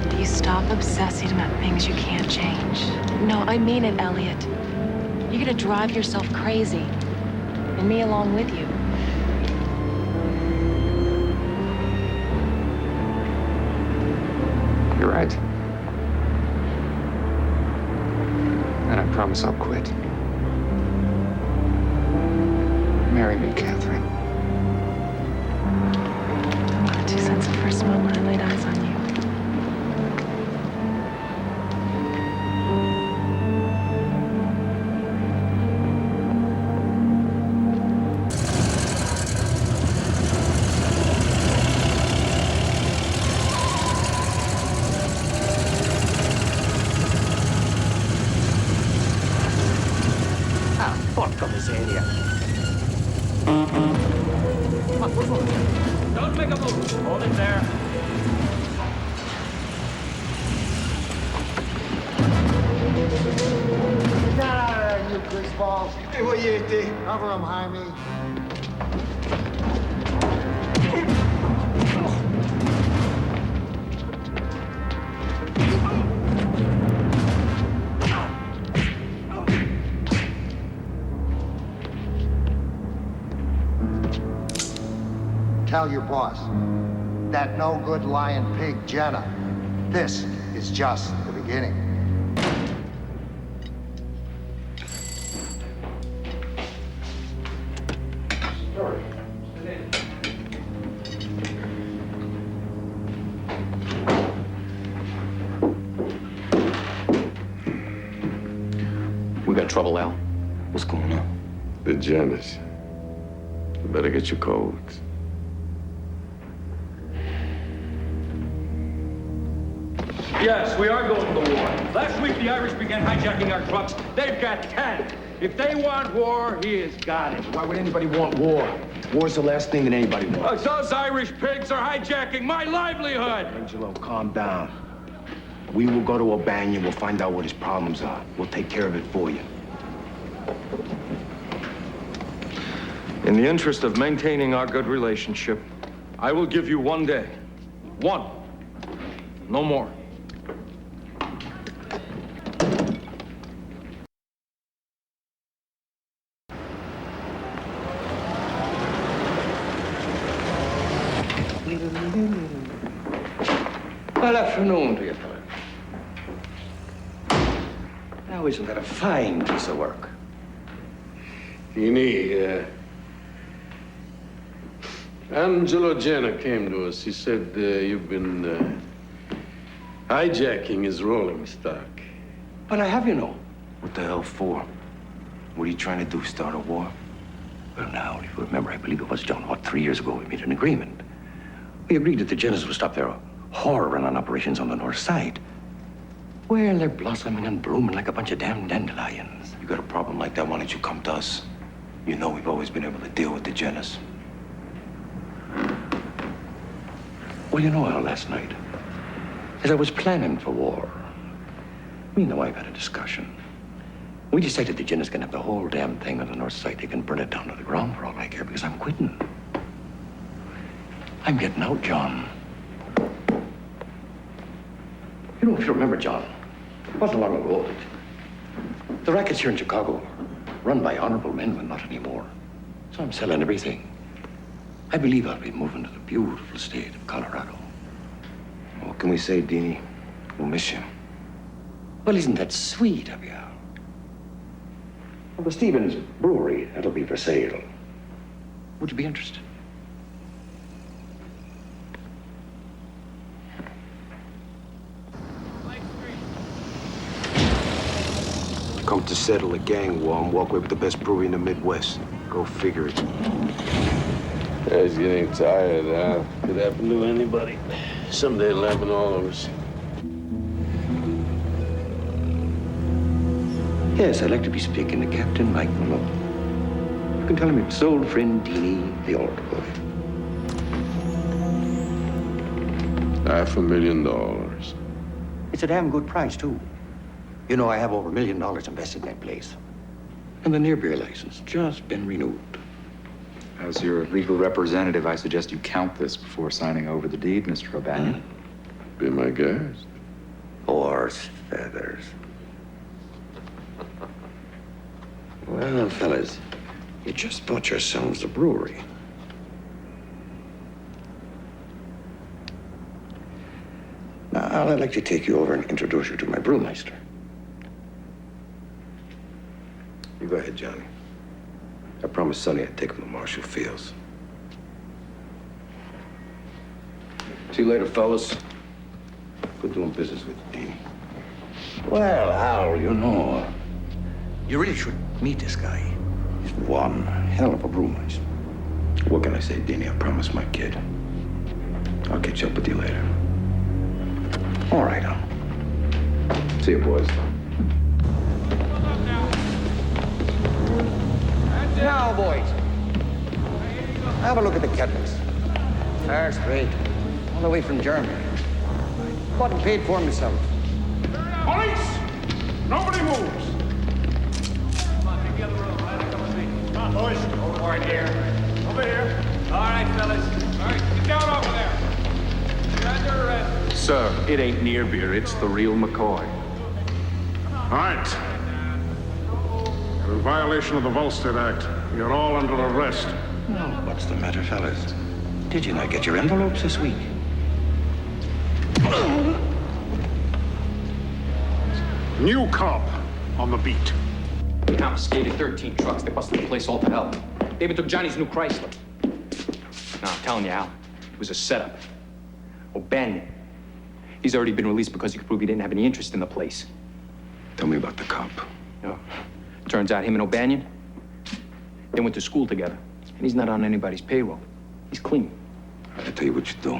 Do you stop obsessing about things you can't change? No, I mean it, Elliot. You're gonna drive yourself crazy. And me along with you. You're right. And I promise I'll quit. Marry me, Catherine. I'm glad you since the first moment I laid eyes on you. Ah, porca miseria. Don't make a move. Hold it there. Get that out of there, you greaseballs. Hey, what you think? Cover him, Jaime. Tell your boss, that no-good lying pig, Jenna, this is just the beginning. We got trouble, Al. What's going on? The Janus. You better get your codes. Yes, we are going to war. Last week, the Irish began hijacking our trucks. They've got 10. If they want war, he has got it. Why would anybody want war? War's the last thing that anybody wants. Those Irish pigs are hijacking my livelihood. Angelo, calm down. We will go to O'Banion. We'll find out what his problems are. We'll take care of it for you. In the interest of maintaining our good relationship, I will give you 1 day. 1. No more. Good afternoon to you, fella. Now, isn't that a fine piece of work? Dini, Angelo Jenna came to us. He said you've been hijacking his rolling stock. But I have, you know. What the hell for? What are you trying to do, start a war? Well, now, if you remember, I believe it was, John, what, 3 years ago, we made an agreement. We agreed that the Jennas would stop their horror-run operations on the north side. Well, they're blossoming and blooming like a bunch of damn dandelions. You got a problem like that, why don't you come to us? You know we've always been able to deal with the Jennas. Well, you know, Al, last night, as I was planning for war, me and the wife had a discussion. We decided the Jennas can have the whole damn thing on the north side. They can burn it down to the ground for all I care, because I'm quitting. I'm getting out, John. You know, if you remember, John, it wasn't long ago that the rackets here in Chicago were run by honorable men, but not anymore. So I'm selling everything. I believe I'll be moving to the beautiful state of Colorado. What can we say, Dini? We'll miss you. Well, isn't that sweet of you? Well, the Stevens Brewery, that'll be for sale. Would you be interested? Come to settle a gang war and walk away with the best brewery in the Midwest. Go figure it. Guy's getting tired, Al. Could happen to anybody. Someday it'll happen to all of us. Yes, I'd like to be speaking to Captain Mike Malone. You can tell him it's old friend Dini, the old boy. $500,000. It's a damn good price, too. You know, I have over $1 million invested in that place. And the near beer license just been renewed. As your legal representative, I suggest you count this before signing over the deed, Mr. O'Banion. Be my guest. Horse feathers. Well, fellas, you just bought yourselves a brewery. Now, I'd like to take you over and introduce you to my brewmeister. You go ahead, Johnny. I promised Sonny I'd take him to Marshall Fields. See you later, fellas. Good doing business with you, Dean. Well, Al, you know, you really should meet this guy. He's one hell of a brewmeister. What can I say, Deanie? I promised my kid. I'll catch up with you later. All right, Al. See you, boys. Now, boys, have a look at the kettles. First rate, all the way from Germany. Bought and paid for myself. Police! Nobody moves. Come on, take the other room. Come with me. Come on, boys. Over here. Over here. All right, fellas. All right, get down over there. You're under arrest. Sir, it ain't near beer. It's the real McCoy. All right. You're in violation of the Volstead Act. You're all under arrest. Well, what's the matter, fellas? Did you not get your envelopes this week? New cop on the beat. They confiscated 13 trucks. They busted the place all to hell. They even took Johnny's new Chrysler. No, I'm telling you, Al, it was a setup. O'Banion, he's already been released because he could prove he didn't have any interest in the place. Tell me about the cop. You know, turns out him and O'Banion, they went to school together. And he's not on anybody's payroll. He's clean. I'll tell you what you do.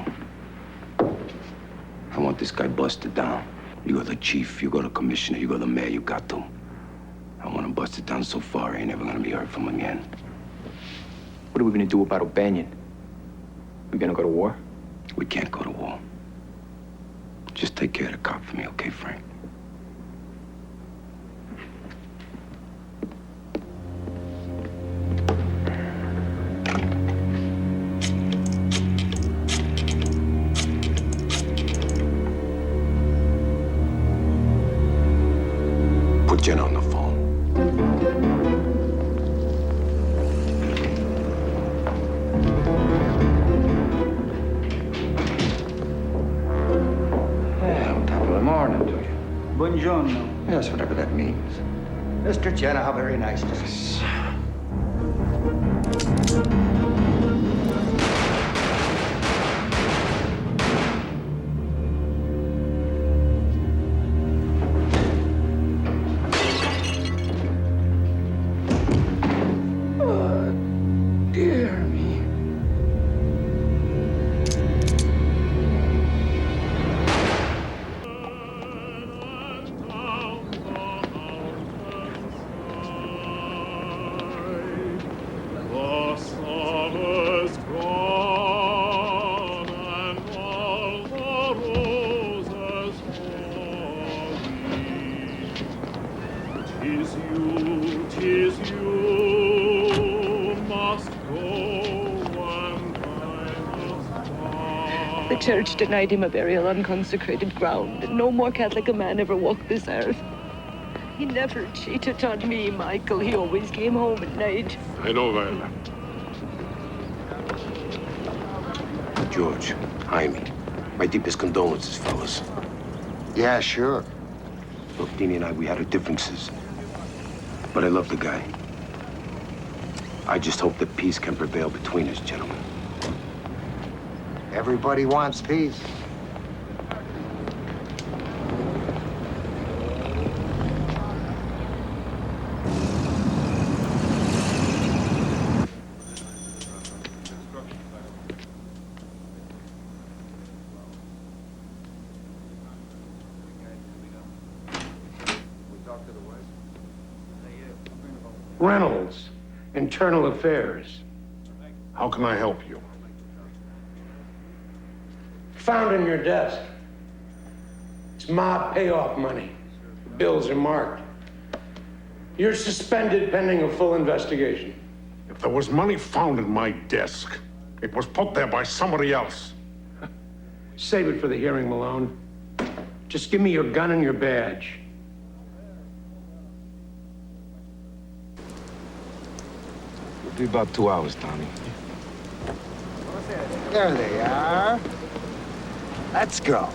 I want this guy busted down. You go the chief, you go the commissioner, you go the mayor, you got to. I want him busted down so far, he ain't never gonna be heard from again. What are we gonna do about O'Banion? We gonna go to war? We can't go to war. Just take care of the cop for me, okay, Frank? Put Jenna on the phone. Well, top of the morning to you. Buongiorno. Yes, whatever that means. Mr. Jenna, how very nice to see you. Dear me. The church denied him a burial on consecrated ground, and no more Catholic a man ever walked this earth. He never cheated on me, Michael. He always came home at night. I know that. George, Jaime, my deepest condolences, fellas. Yeah, sure. Look, Dini and I, we had our differences. But I love the guy. I just hope that peace can prevail between us, gentlemen. Everybody wants peace. Reynolds, Internal Affairs. How can I help you? Found in your desk. It's mob payoff money. The bills are marked. You're suspended pending a full investigation. If there was money found in my desk, it was put there by somebody else. Save it for the hearing, Malone. Just give me your gun and your badge. It'll be about 2 hours, Tommy. There they are. Let's go.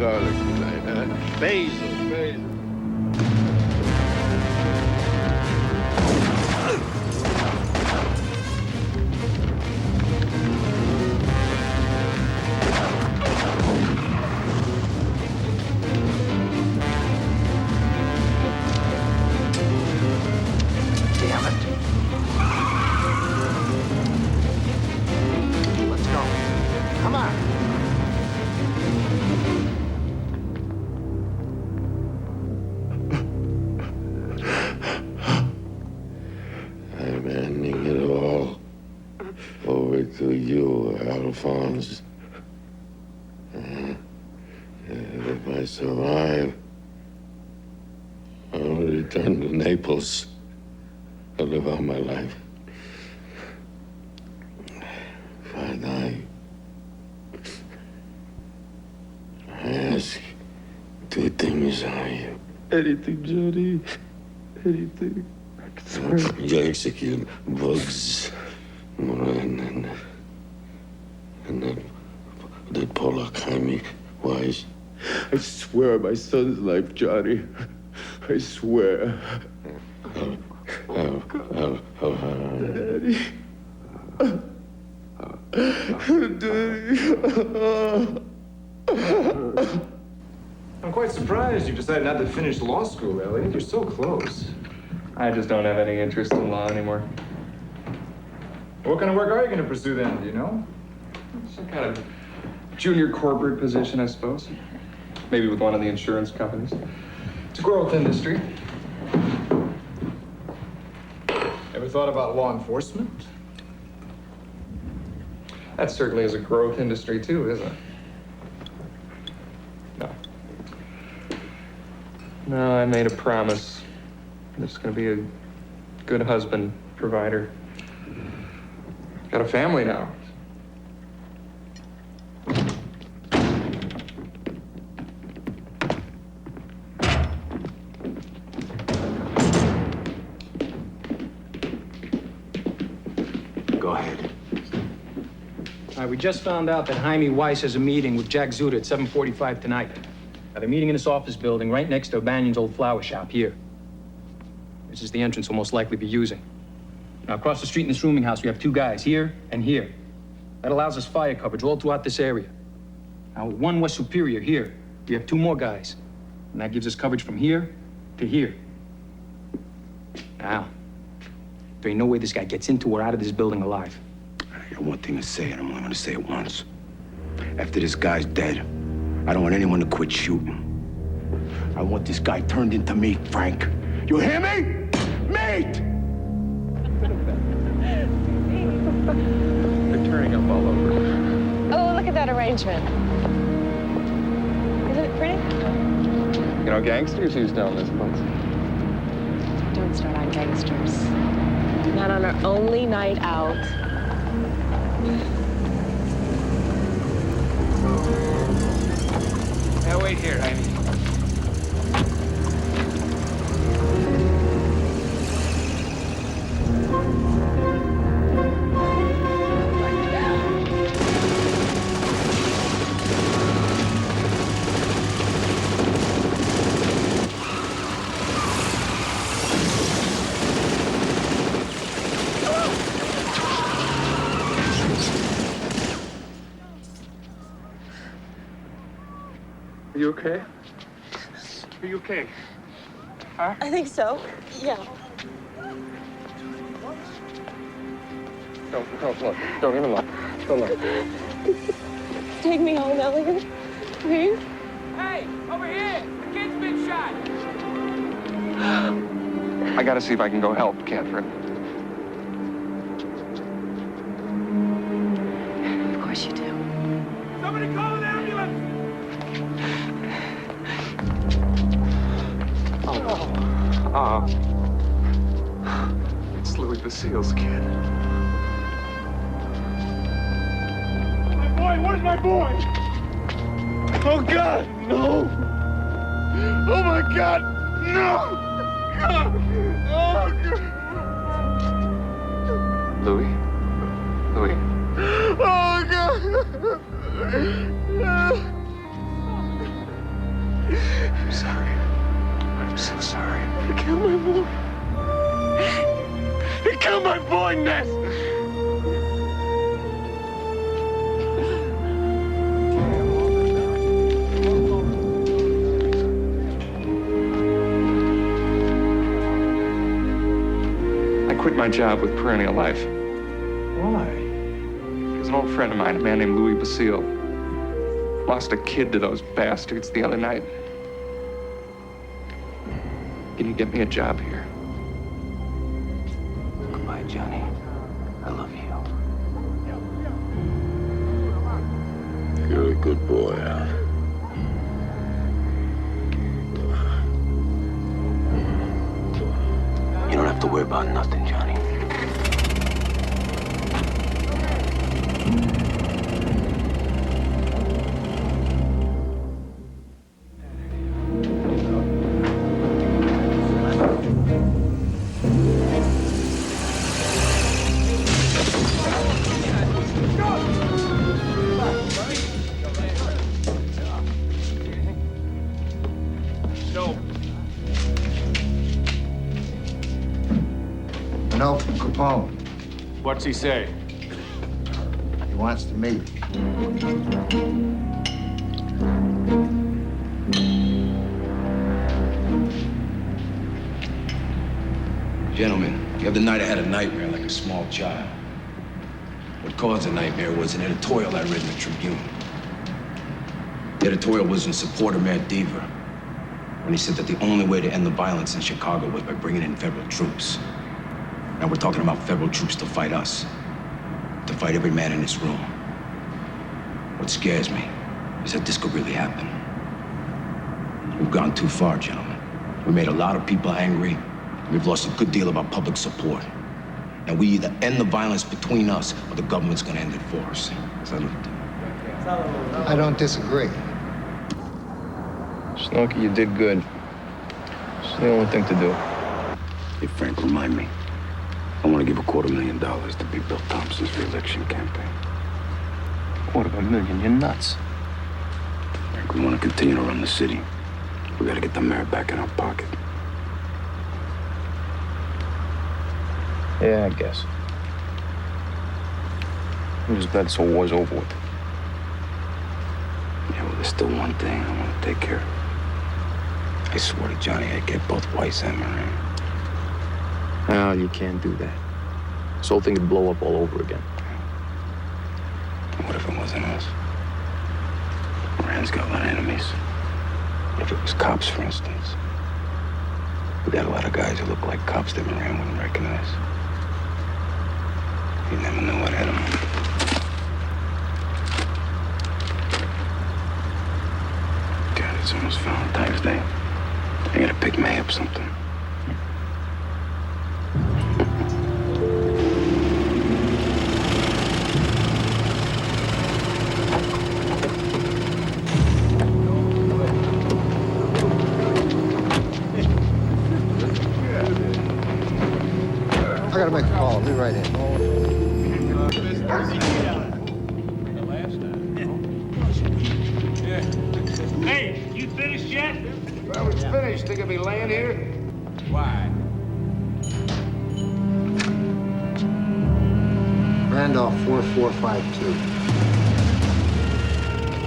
garlic tonight, huh? Basil, basil. Damn it. Let's go. Come on. I'm handing it all over to you, Alphonse. If I survive, I'll return to Naples to live out my life. If I die, I ask two things of you. Anything, Johnny. Anything. You execute Bugs, and that Pollock Jaime Wise. I swear on my son's life, Johnny. I swear. Daddy. I'm quite surprised you decided not to finish law school, Elliot. You're so close. I just don't have any interest in law anymore. What kind of work are you going to pursue then, do you know? Some kind of junior corporate position, I suppose. Maybe with one of the insurance companies. It's a growth industry. Ever thought about law enforcement? That certainly is a growth industry too, isn't it? No. No, I made a promise. I'm just gonna be a good husband, provider. Got a family now. Go ahead. All right, we just found out that Jaime Weiss has a meeting with Jack Zuda at 7:45 tonight. Now, they're meeting in this office building right next to Banyan's old flower shop here. This is the entrance we'll most likely be using. Now, across the street in this rooming house, we have two guys, here and here. That allows us fire coverage all throughout this area. Now, with one West Superior here, we have two more guys. And that gives us coverage from here to here. Now, there ain't no way this guy gets into or out of this building alive. I got one thing to say, and I'm only gonna say it once. After this guy's dead, I don't want anyone to quit shooting. I want this guy turned into meat, Frank. You hear me? Meat! They're turning up all over. Oh, look at that arrangement. Isn't it pretty? You know, gangsters use down this place. Don't start on gangsters. Not on our only night out. Now, wait here, Jaime. Are you okay? Are you okay? Huh? I think so. Yeah. Don't look. Don't even look. Don't look. Take me home, Elliot. Please. Hey, over here! The kid's been shot! I gotta see if I can go help, Catherine. Of course you do. Somebody call an ambulance! It's Louis Basile's kid. My boy, where's my boy? Oh, God, no! Oh, my God, no! God. Oh, God! Louis? Louis? Oh, God! I'm sorry. I'm so sorry. You killed my boy. You killed my boy, Ness. I quit my job with Perennial Life. Why? Because an old friend of mine, a man named Louis Basile, lost a kid to those bastards the other night. Can you get me a job here? Goodbye, Johnny. I love you. You're a good boy, Al. You don't have to worry about nothing, Johnny. A note from Capone. What's he say? He wants to meet. Gentlemen, the other night I had a nightmare like a small child. What caused the nightmare was an editorial I read in the Tribune. The editorial was in support of Mayor Deaver, when he said that the only way to end the violence in Chicago was by bringing in federal troops. Now we're talking about federal troops to fight us, to fight every man in this room. What scares me is that this could really happen. We've gone too far, gentlemen. We made a lot of people angry. We've lost a good deal of our public support. Now we either end the violence between us or the government's gonna end it for us. Salute. I don't disagree. Snooky, you did good. It's the only thing to do. Hey, Frank, remind me. I want to give $250,000 to be Bill Thompson's re-election campaign. $250,000? You're nuts. Frank, we want to continue to run the city. We got to get the mayor back in our pocket. Yeah, I guess. It was better so it was over with. Yeah, well, there's still one thing I want to take care of. I swear to Johnny, I'd get both Weiss and Moran. No, you can't do that. This whole thing would blow up all over again. What if it wasn't us? Moran's got a lot of enemies. What if it was cops, for instance? We got a lot of guys who look like cops that Moran wouldn't recognize. You never know what hit him. God, it's almost Valentine's Day. I gotta pick May up something. I gotta make a call. I'll be right in. Hey, you finished yet? Well, it's finished. Think I'll be laying here? Why? Randolph 4452.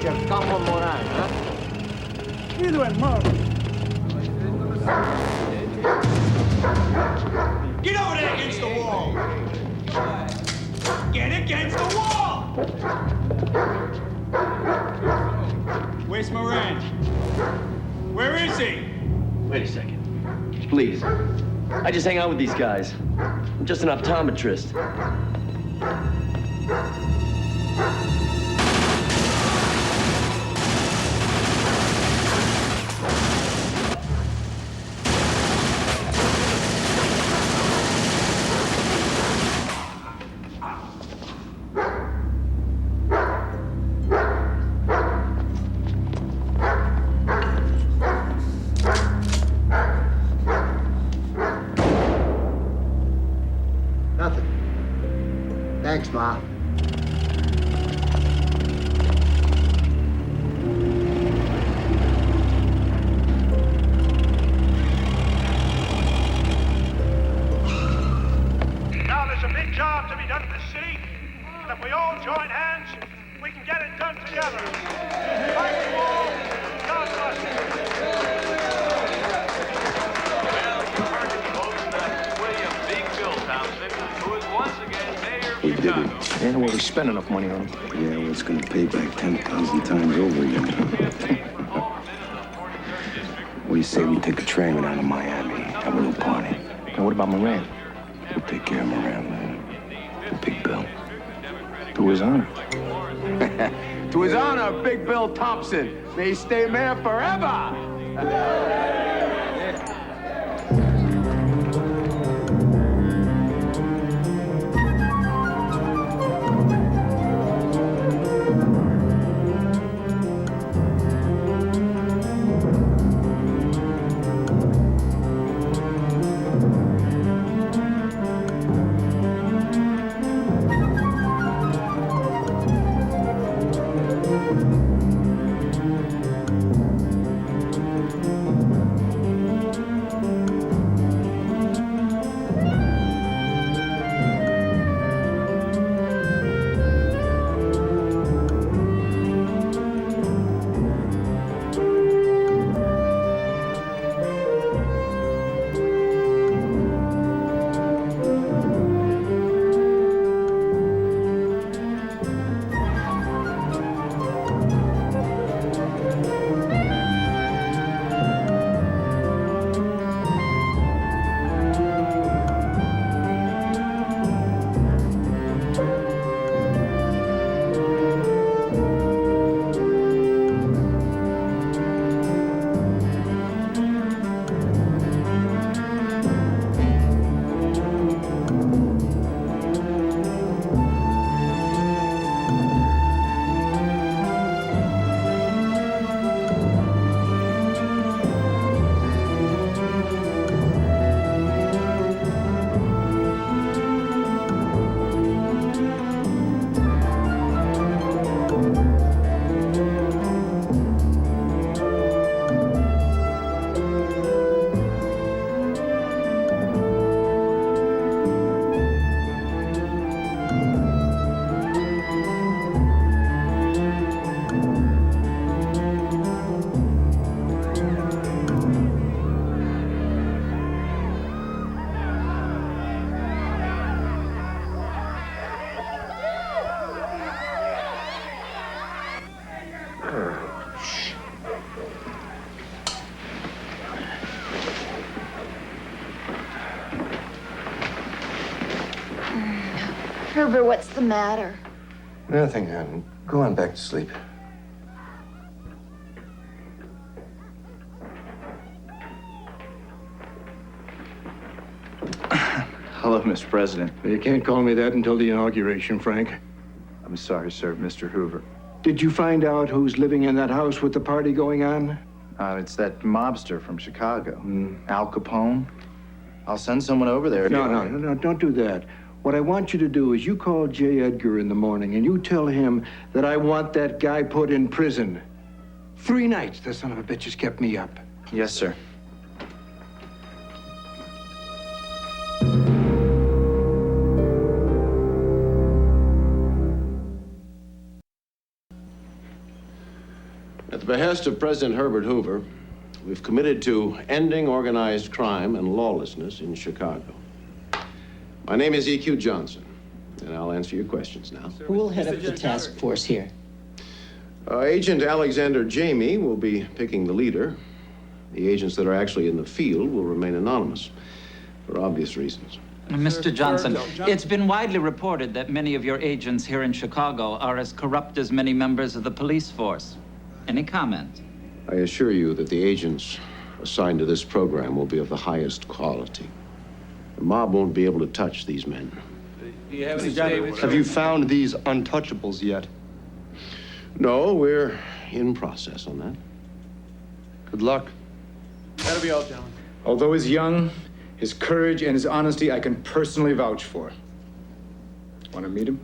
Giacomo Moran, huh? Get over there against the wall! Get against the wall! Where's Moran? Where is he? Wait a second. Please. I just hang out with these guys. I'm just an optometrist. Nothing. Thanks, Ma. already spent enough money on him. Yeah, well, it's gonna pay back 10,000 times over again. What do you say we take a train down to Miami, have a little party? And what about Moran? We'll take care of Moran later. Big Bill. To his honor. To his honor, Big Bill Thompson. May he stay mayor forever. Herbert, what's the matter? Nothing, hon. Go on back to sleep. Hello, Mr. President. You can't call me that until the inauguration, Frank. I'm sorry, sir, Mr. Hoover. Did you find out who's living in that house with the party going on? It's that mobster from Chicago, Al Capone. I'll send someone over there. No, don't do that. What I want you to do is you call J. Edgar in the morning and you tell him that I want that guy put in prison. 3 nights the son of a bitch has kept me up. Yes, sir. At the behest of President Herbert Hoover, we've committed to ending organized crime and lawlessness in Chicago. My name is E.Q. Johnson, and I'll answer your questions now. Who will head up the task force here? Agent Alexander Jamie will be picking the leader. The agents that are actually in the field will remain anonymous, for obvious reasons. Mr. Johnson, it's been widely reported that many of your agents here in Chicago are as corrupt as many members of the police force. Any comment? I assure you that the agents assigned to this program will be of the highest quality. The mob won't be able to touch these men. Have you found these untouchables yet? No, we're in process on that. Good luck. That'll be all, gentlemen. Although he's young, his courage and his honesty I can personally vouch for. Want to meet him?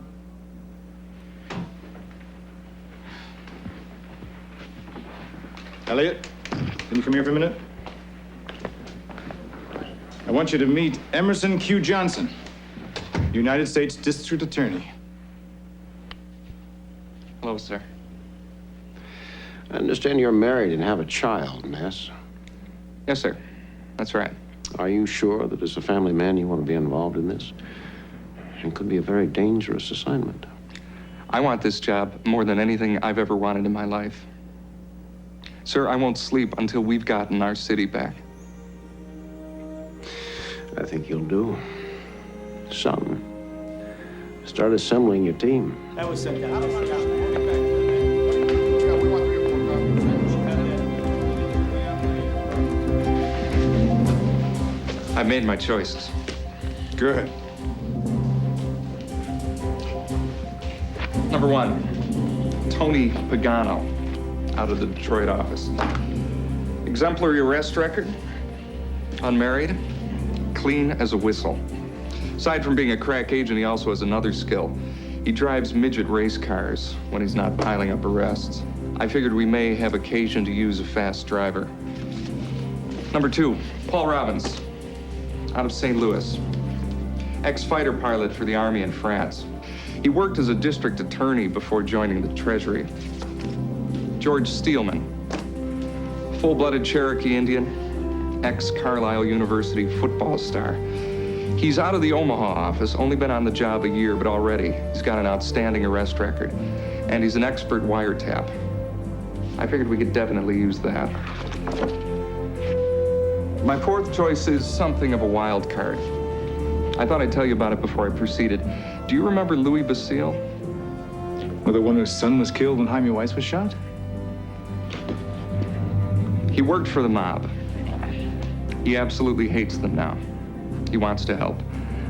Elliot, can you come here for a minute? I want you to meet Emerson Q. Johnson, United States District Attorney. Hello, sir. I understand you're married and have a child, Ness. Yes, sir. That's right. Are you sure that as a family man you want to be involved in this? It could be a very dangerous assignment. I want this job more than anything I've ever wanted in my life. Sir, I won't sleep until we've gotten our city back. I think you'll do something. Start assembling your team. That was sent down. I've made my choices. Good. Number one, Tony Pagano, out of the Detroit office. Exemplary arrest record, unmarried, clean as a whistle. Aside from being a crack agent, he also has another skill. He drives midget race cars when he's not piling up arrests. I figured we may have occasion to use a fast driver. Number two, Paul Robbins, out of St. Louis. Ex-fighter pilot for the Army in France. He worked as a district attorney before joining the Treasury. George Steelman, full-blooded Cherokee Indian, ex-Carlisle University football star. He's out of the Omaha office, only been on the job a year, but already he's got an outstanding arrest record. And he's an expert wiretap. I figured we could definitely use that. My fourth choice is something of a wild card. I thought I'd tell you about it before I proceeded. Do you remember Louis Basile? Well, the one whose son was killed when Jaime Weiss was shot? He worked for the mob. He absolutely hates them now. He wants to help.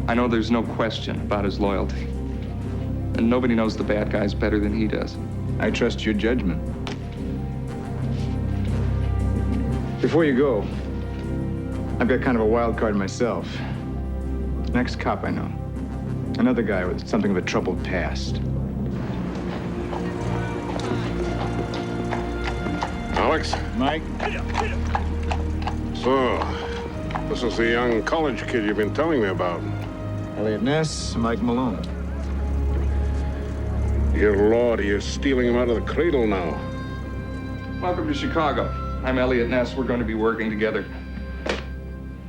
I know there's no question about his loyalty. And nobody knows the bad guys better than he does. I trust your judgment. Before you go, I've got kind of a wild card myself. Next cop I know. Another guy with something of a troubled past. Alex? Mike? So, this is the young college kid you've been telling me about. Elliot Ness, Mike Malone. Dear Lord, you're stealing him out of the cradle now. Welcome to Chicago. I'm Elliot Ness. We're going to be working together.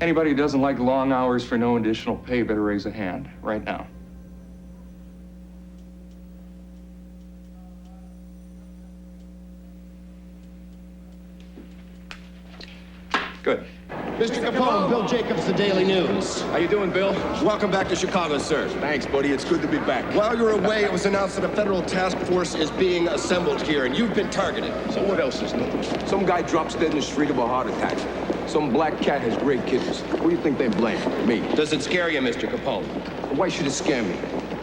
Anybody who doesn't like long hours for no additional pay better raise a hand right now. Good. Mr. Capone, Bill Jacobs, The Daily News. How you doing, Bill? Welcome back to Chicago, sir. Thanks, buddy. It's good to be back. While you're away, it was announced that a federal task force is being assembled here, and you've been targeted. So what else is new? Some guy drops dead in the street of a heart attack. Some black cat has great kidneys. Who do you think they blame? Me. Does it scare you, Mr. Capone? Why should it scare me?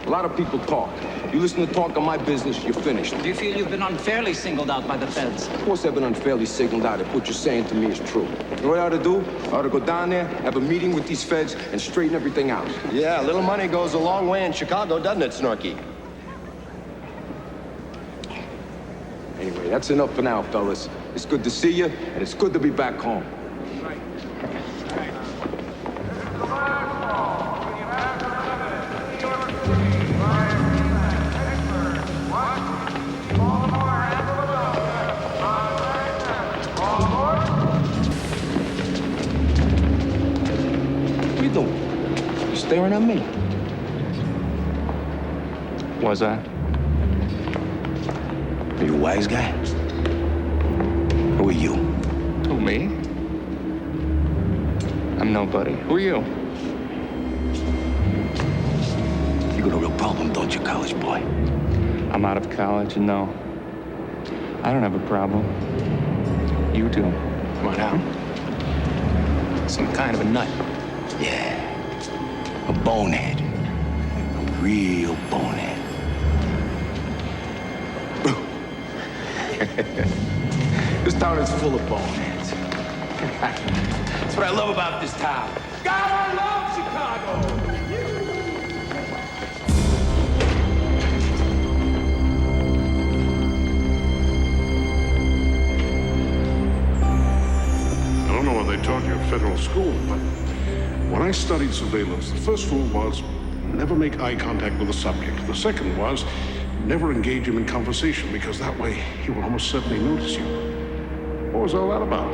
A lot of people talk. You listen to talk on my business, you're finished. Do you feel you've been unfairly singled out by the feds? Of course I've been unfairly signaled out if what you're saying to me is true. You know what I ought to do? I ought to go down there, have a meeting with these feds, and straighten everything out. Yeah, a little money goes a long way in Chicago, doesn't it, Snorky? Anyway, that's enough for now, fellas. It's good to see you, and it's good to be back home. Staring at me. Was I? Are you a wise guy? Who are you? Who, me? I'm nobody. Who are you? You got a real problem, don't you, college boy? I'm out of college, and no, I don't have a problem. You do. Come on out. Some kind of a nut. Yeah. A bonehead. A real bonehead. This town is full of boneheads. That's what I love about this town. God, I love Chicago! I don't know what they taught you at federal school, but when I studied surveillance, the first rule was never make eye contact with the subject. The second was never engage him in conversation, because that way he will almost certainly notice you. What was all that about?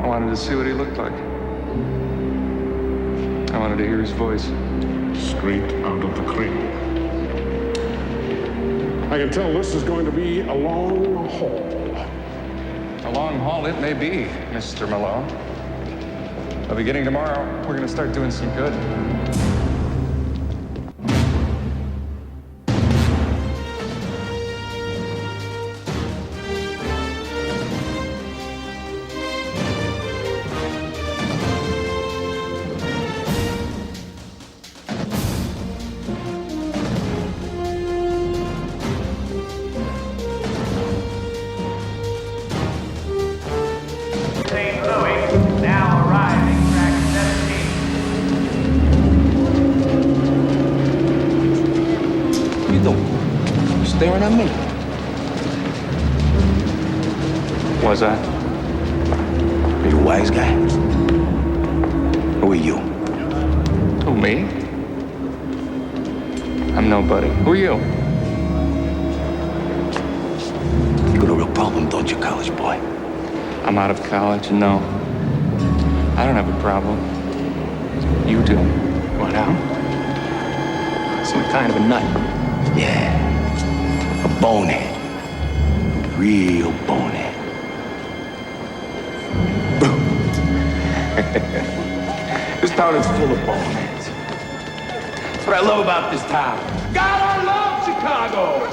I wanted to see what he looked like. I wanted to hear his voice. Straight out of the cradle. I can tell this is going to be a long haul. A long haul it may be, Mr. Malone. But beginning tomorrow, we're going to start doing some good. Staring at me. Was I? Are you a wise guy? Who are you? Who, me? I'm nobody. Who are you? You got a real problem, don't you, college boy? I'm out of college, and no. I don't have a problem. You do. What now? Some kind of a nut. Yeah. A bonehead. A real bonehead. This town is full of boneheads. That's what I love about this town. God, I love Chicago!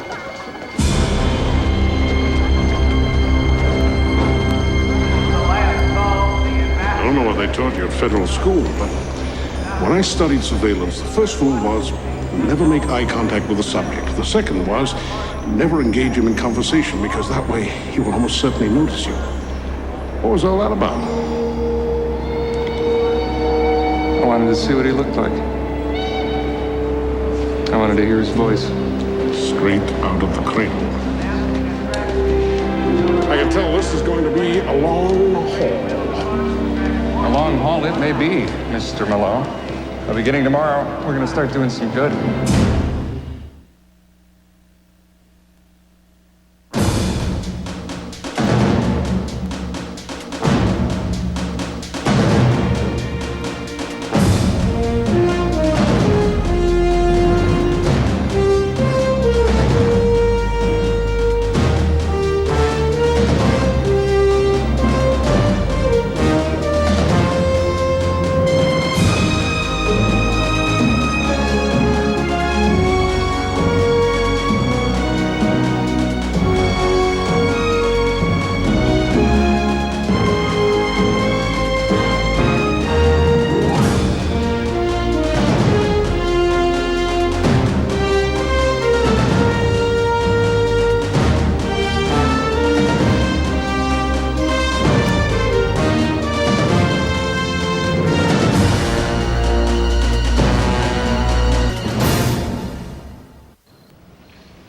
I don't know what they taught you at federal school, but when I studied surveillance, the first rule was never make eye contact with the subject. The second was never engage him in conversation, because that way he will almost certainly notice you. What was all that about? I wanted to see what he looked like. I wanted to hear his voice. Straight out of the cradle. I can tell this is going to be a long haul. A long haul it may be, Mr. Malone. But beginning tomorrow, we're going to start doing some good.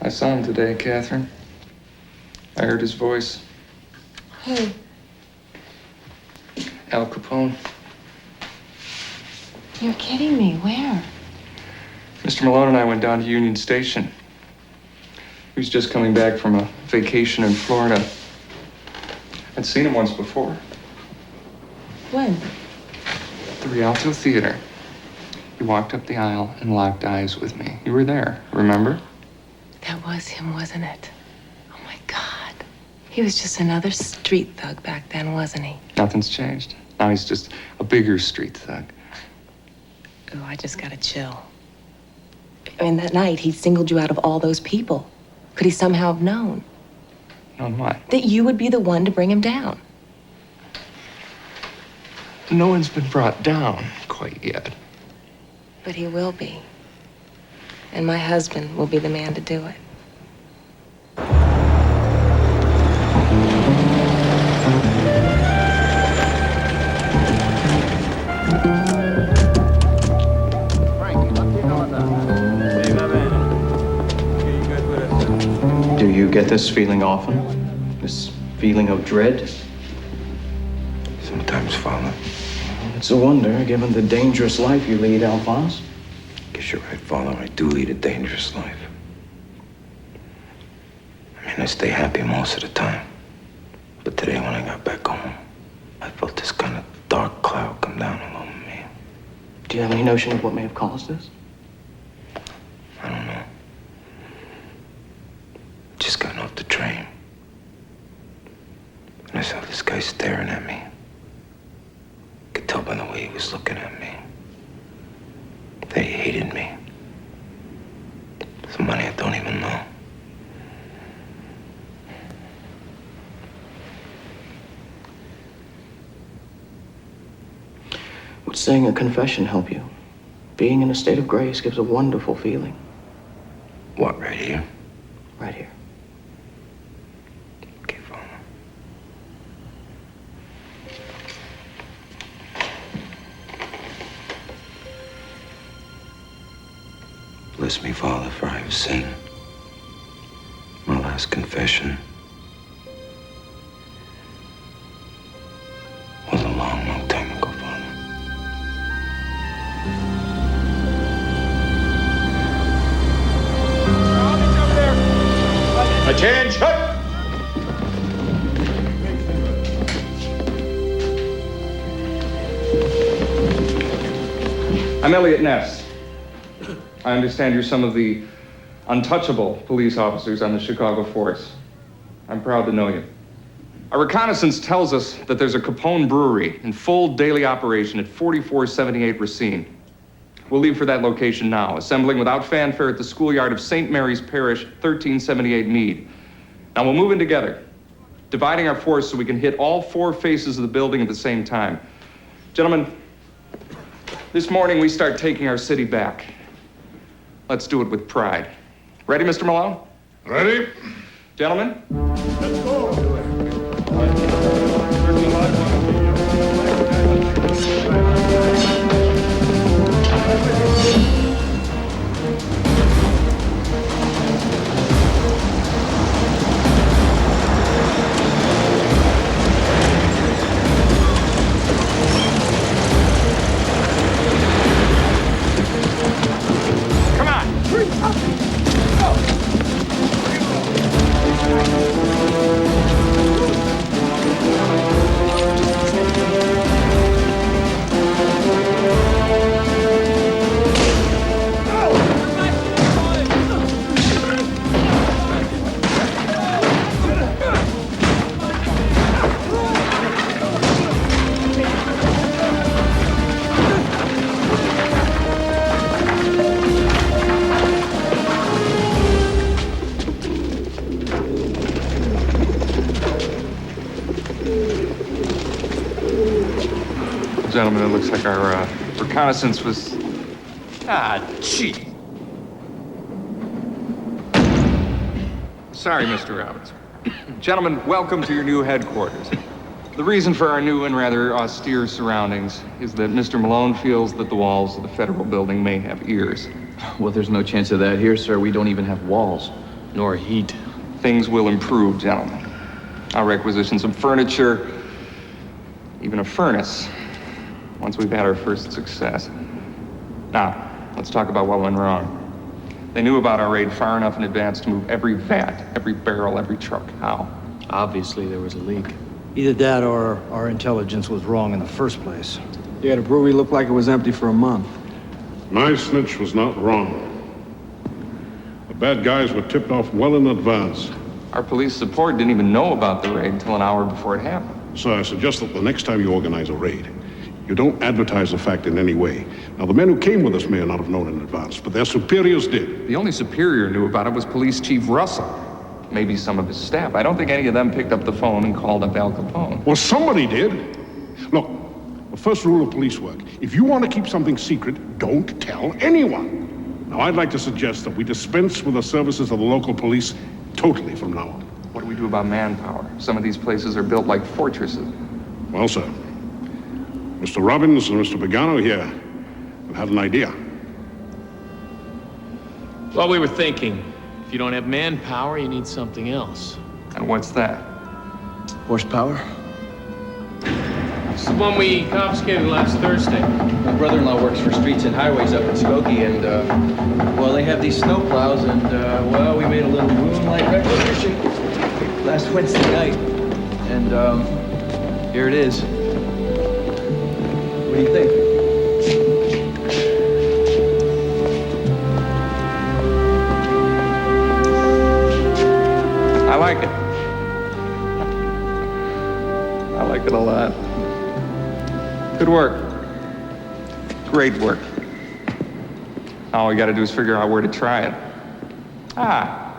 I saw him today, Catherine. I heard his voice. Who? Al Capone. You're kidding me. Where? Mr. Malone and I went down to Union Station. He was just coming back from a vacation in Florida. I'd seen him once before. When? At the Rialto Theater. He walked up the aisle and locked eyes with me. You were there, remember? That was him, wasn't it? Oh, my God. He was just another street thug back then, wasn't he? Nothing's changed. Now he's just a bigger street thug. Oh, I just got a chill. I mean, that night, he singled you out of all those people. Could he somehow have known? Known what? That you would be the one to bring him down. No one's been brought down quite yet. But he will be. And my husband will be the man to do it. Do you get this feeling often? This feeling of dread? Sometimes, Father. It's a wonder, given the dangerous life you lead, Alphonse. Guess you're right, Father. I do lead a dangerous life. I mean, I stay happy most of the time. But today, when I got back home, I felt this kind of dark cloud come down all over me. Do you have any notion of what may have caused this? I don't know. Just gotten off the train. And I saw this guy staring at me. Could tell by the way he was looking at me that he hated me. Somebody I don't even know. Would saying a confession help you? Being in a state of grace gives a wonderful feeling. What, right here? Right here. Okay, Father. Bless me, Father, for I have sinned. My last confession was a long, long time ago, Father. Attention! I'm Elliot Ness. I understand you're some of the untouchable police officers on the Chicago force. I'm proud to know you. Our reconnaissance tells us that there's a Capone brewery in full daily operation at 4478 Racine. We'll leave for that location now, assembling without fanfare at the schoolyard of St. Mary's Parish, 1378 Mead. Now we'll move in together, dividing our force so we can hit all four faces of the building at the same time. Gentlemen, this morning we start taking our city back. Let's do it with pride. Ready, Mr. Malone? Ready? Gentlemen? Let's go. Come on! Gentlemen, it looks like our reconnaissance was... gee. Sorry, Mr. Roberts. Gentlemen, welcome to your new headquarters. The reason for our new and rather austere surroundings is that Mr. Malone feels that the walls of the federal building may have ears. Well, there's no chance of that here, sir. We don't even have walls, nor heat. Things will improve, gentlemen. I'll requisition some furniture, even a furnace, once we've had our first success. Now, let's talk about what went wrong. They knew about our raid far enough in advance to move every vat, every barrel, every truck. How? Obviously, there was a leak. Either that or our intelligence was wrong in the first place. Yeah, the brewery looked like it was empty for a month. My snitch was not wrong. The bad guys were tipped off well in advance. Our police support didn't even know about the raid until an hour before it happened. So I suggest that the next time you organize a raid, you don't advertise the fact in any way. Now, the men who came with us may not have known in advance, but their superiors did. The only superior knew about it was Police Chief Russell. Maybe some of his staff. I don't think any of them picked up the phone and called up Al Capone. Well, somebody did. Look, the first rule of police work, if you want to keep something secret, don't tell anyone. Now, I'd like to suggest that we dispense with the services of the local police totally from now on. What do we do about manpower? Some of these places are built like fortresses. Well, sir, Mr. Robbins and Mr. Pagano here have had an idea. Well, we were thinking, if you don't have manpower, you need something else. And what's that? Horsepower? It's the one we confiscated last Thursday. My brother-in-law works for Streets and Highways up in Skokie, and, well, they have these snowplows, and, well, we made a little moonlight requisition last Wednesday night. And, here it is. What do you think? like it. I like it a lot. Good work. Great work. All we gotta do is figure out where to try it. Ah,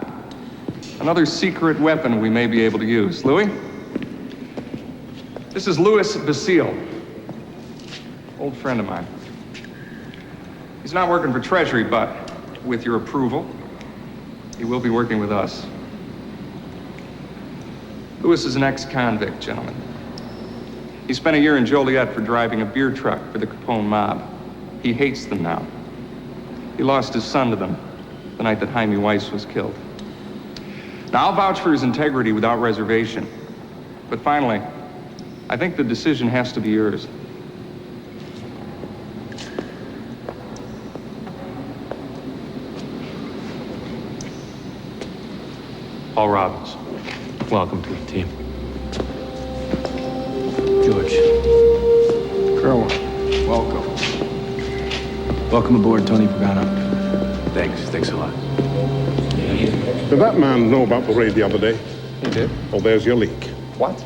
another secret weapon we may be able to use. Louis? This is Louis Basile, old friend of mine. He's not working for Treasury, but with your approval, he will be working with us. Louis is an ex-convict, gentlemen. He spent a year in Joliet for driving a beer truck for the Capone mob. He hates them now. He lost his son to them the night that Jaime Weiss was killed. Now, I'll vouch for his integrity without reservation. But finally, I think the decision has to be yours. Paul Robbins, welcome to the team. George. Colonel, welcome. Welcome aboard, Tony Pagano. Thanks a lot. Did that man know about the raid the other day? He did. Well, there's your leak. What?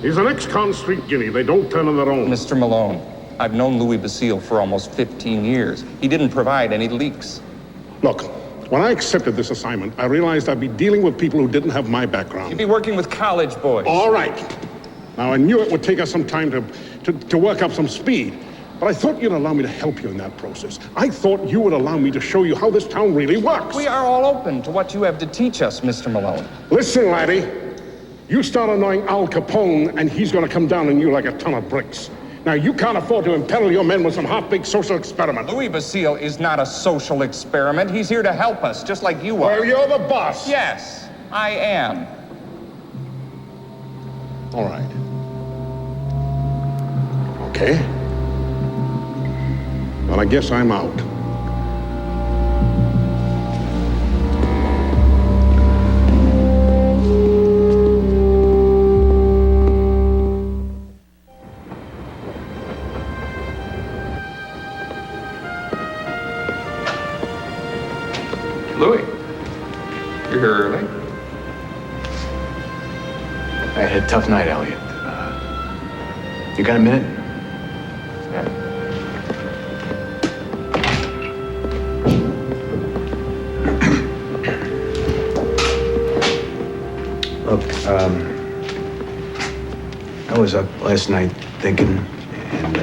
He's an ex-con street guinea. They don't turn on their own. Mr. Malone, I've known Louis Basile for almost 15 years. He didn't provide any leaks. Look, when I accepted this assignment, I realized I'd be dealing with people who didn't have my background. You'd be working with college boys. All right. Now, I knew it would take us some time to work up some speed, but I thought you'd allow me to help you in that process. I thought you would allow me to show you how this town really works. We are all open to what you have to teach us, Mr. Malone. Listen, laddie. You start annoying Al Capone, and he's going to come down on you like a ton of bricks. Now, you can't afford to imperil your men with some half-baked social experiment. Louis Basile is not a social experiment. He's here to help us, just like you are. Well, you're the boss. Yes, I am. All right. Okay. Well, I guess I'm out. Louis, you're here early. I had a tough night, Elliot. You got a minute? Yeah. Look, I was up last night thinking, and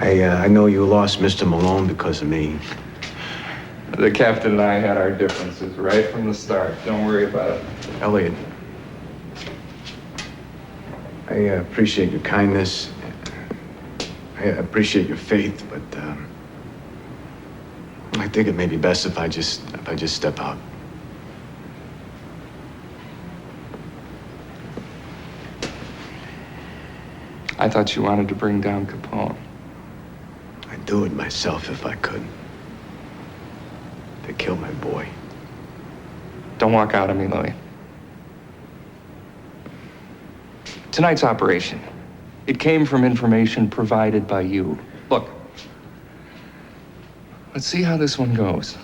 I know you lost Mr. Malone because of me. The captain and I had our differences right from the start. Don't worry about it. Elliot, I appreciate your kindness. I appreciate your faith, but I think it may be best if I just step out. I thought you wanted to bring down Capone. I'd do it myself if I could. To kill my boy. Don't walk out on me, Louis. Tonight's operation, it came from information provided by you. Look, let's see how this one goes.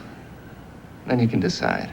Then you can decide.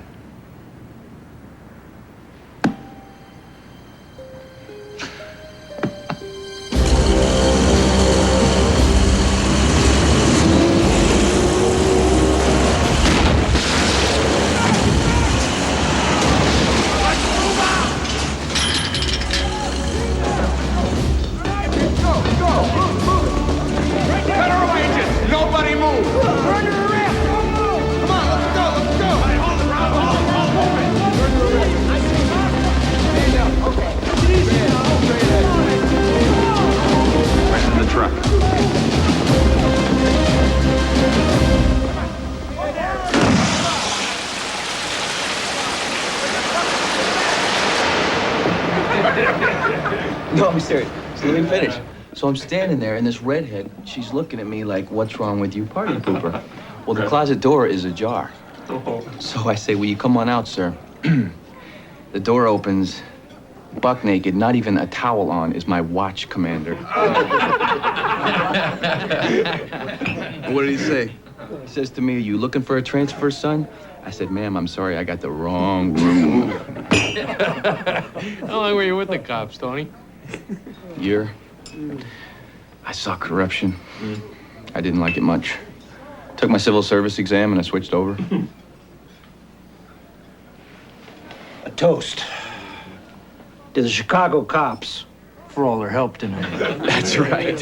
No, I'm serious. So let me finish. So I'm standing there, and this redhead, she's looking at me like, what's wrong with you, party pooper? Well, the closet door is ajar. So I say, will you come on out, sir? The door opens, buck naked, not even a towel on, is my watch commander. What did he say? He says to me, are you looking for a transfer, son? I said, ma'am, I'm sorry, I got the wrong room. How long were you with the cops, Tony? Year. I saw corruption. I didn't like it much. Took my civil service exam and I switched over. A toast to the Chicago cops for all their help tonight. That's right.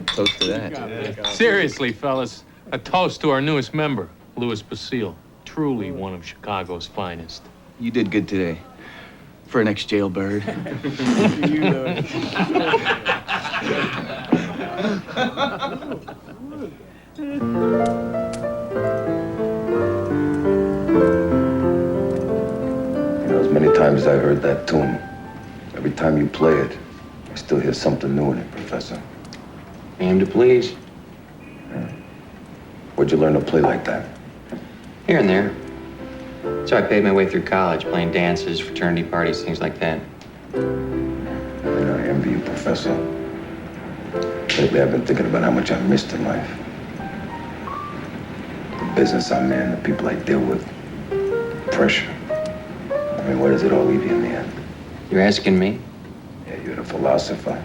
Toast to that. Seriously, fellas, a toast to our newest member, Louis Basile. Truly one of Chicago's finest. You did good today. For an ex-jailbird. As many times as I heard that tune, every time you play it, I still hear something new in it, Professor. Aim to please. Where'd you learn to play like that? Here and there. So I paid my way through college, playing dances, fraternity parties, things like that. I envy you, Professor. Lately, I've been thinking about how much I've missed in life. The business I'm in, the people I deal with, pressure. I mean, where does it all leave you in the end? You're asking me? Yeah, you're the philosopher.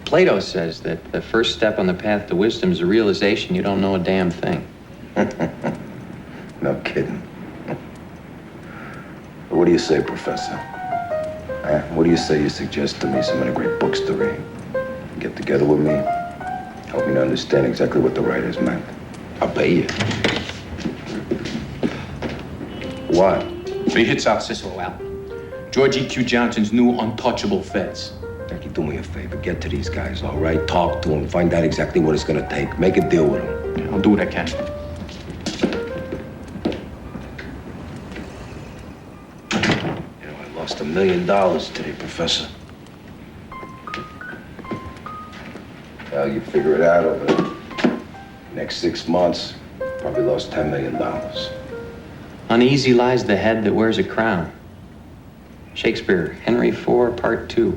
Plato says that the first step on the path to wisdom is the realization you don't know a damn thing. No kidding. But what do you say, Professor? What do you say you suggest to me some of the great books to read? Get together with me, help me to understand exactly what the writers meant. I'll pay you. What? 3 hits out Cicero, Al. George E.Q. Johnson's new Untouchable Feds. Jackie, do me a favor. Get to these guys, all right? Talk to them. Find out exactly what it's gonna take. Make a deal with them. Yeah, I'll do what I can. I lost $1 million today, Professor. Well, you figure it out over the next 6 months. Probably lost $10 million. Uneasy lies the head that wears a crown. Shakespeare, Henry IV, Part 2.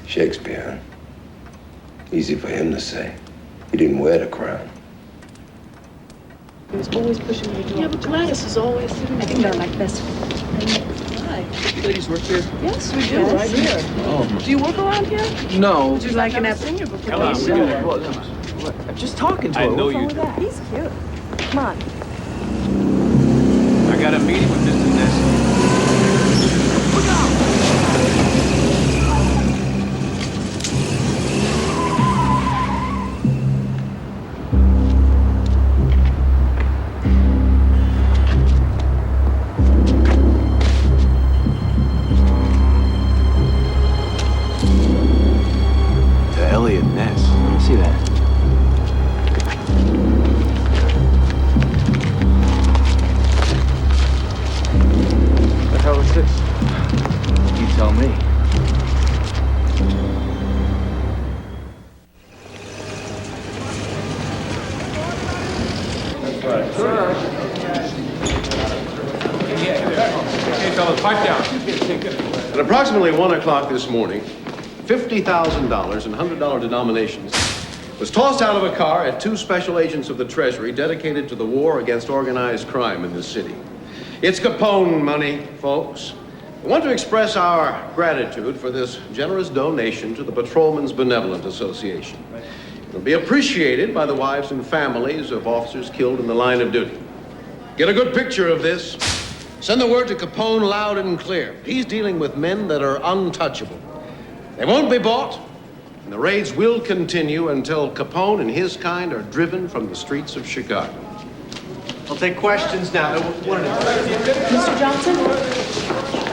Shakespeare, huh? Easy for him to say. He didn't wear the crown. He's always pushing me. Yeah, but Gladys is always sitting. I think they're like best friends. Hi. You ladies work here? Yes, we do. Right here. Oh. Do you work around here? No. Would you like an apple? Come on, I'm just talking to her. I know What's wrong you with that? He's cute. Come on. I got a meeting with Mr. Ness. Look out! Elliot Ness. Let me see that. What the hell is this? You tell me. Hey, fellas, pipe down. At approximately 1 o'clock this morning, $50,000 in $100 denominations was tossed out of a car at 2 special agents of the Treasury dedicated to the war against organized crime in this city. It's Capone money, folks. I want to express our gratitude for this generous donation to the Patrolmen's Benevolent Association. It'll be appreciated by the wives and families of officers killed in the line of duty. Get a good picture of this. Send the word to Capone loud and clear. He's dealing with men that are untouchable. They won't be bought, and the raids will continue until Capone and his kind are driven from the streets of Chicago. I'll take questions now. Mr. Johnson?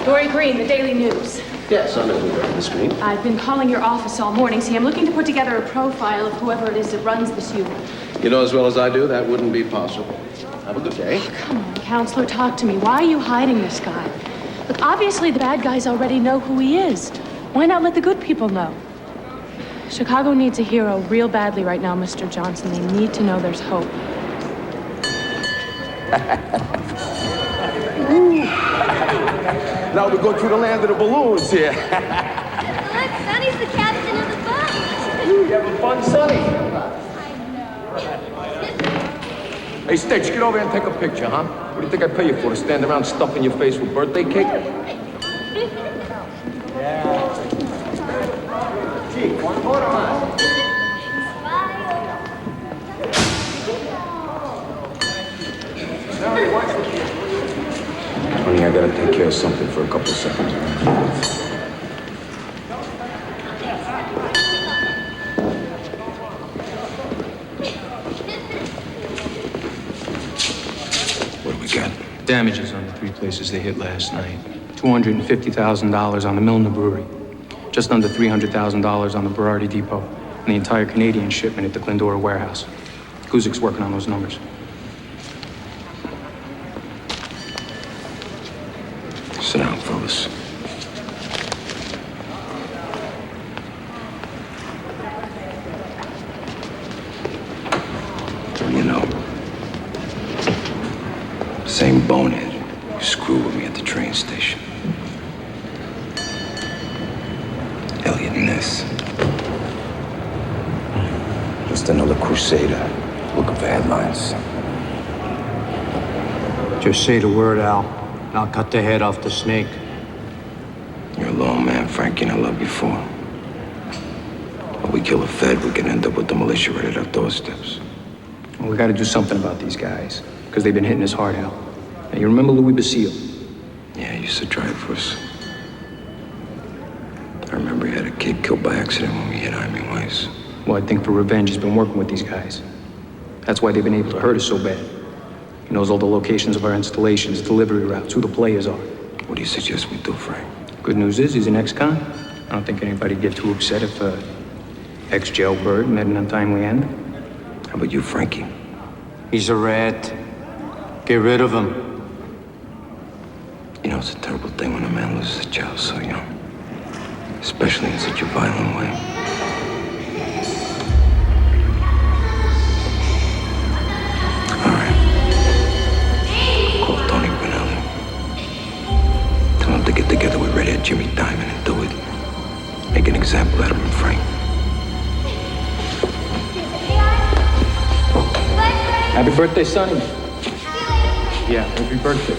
Dory Green, the Daily News. Yes, I know who you're, Miss Green. I've been calling your office all morning. See, I'm looking to put together a profile of whoever it is that runs this unit. You know as well as I do, that wouldn't be possible. Have a good day. Come on, counselor, talk to me. Why are you hiding this guy? Look, obviously the bad guys already know who he is. Why not let the good people know? Chicago needs a hero real badly right now, Mr. Johnson. They need to know there's hope. Now we go through the land of the balloons here. Look, Sonny's the captain of the boat. You having fun, Sonny? Hey, Stitch, get over here and take a picture, huh? What do you think I pay you for, to stand around stuffing your face with birthday cake? Honey, I gotta take care of something for a couple of seconds. What do we got? Damages on the 3 places they hit last night. $250,000 on the Milner Brewery. Just under $300,000 on the Berardi Depot. And the entire Canadian shipment at the Glendora warehouse. Kuzik's working on those numbers. Sit down, fellas. You know, same bonehead who screwed with me at the train station. Elliot Ness. Just another crusader looking for headlines. Just say the word, Al, and I'll cut the head off the snake. You're a lone man, Frankie, and I loved you for. When we kill a Fed, we can end up with the militia right at our doorsteps. Well, we gotta do something about these guys. Because they've been hitting us hard, Al. Now, you remember Louis Basile? Yeah, he used to drive for us. I remember he had a kid killed by accident when we hit Amy Weiss. Well, I think for revenge, he's been working with these guys. That's why they've been able to hurt us so bad. He knows all the locations of our installations, delivery routes, who the players are. What do you suggest we do, Frank? Good news is he's an ex-con. I don't think anybody'd get too upset if ex-jailbird met an untimely end. How about you, Frankie? He's a rat. Get rid of him. You know, it's a terrible thing when a man loses a child so young. Especially in such a violent way. All right. Call Tony Brunelli. Tell him to get together with Redhead Jimmy Diamond and do it. Make an example out of him, Frank. Happy birthday, Sonny. Yeah, happy birthday.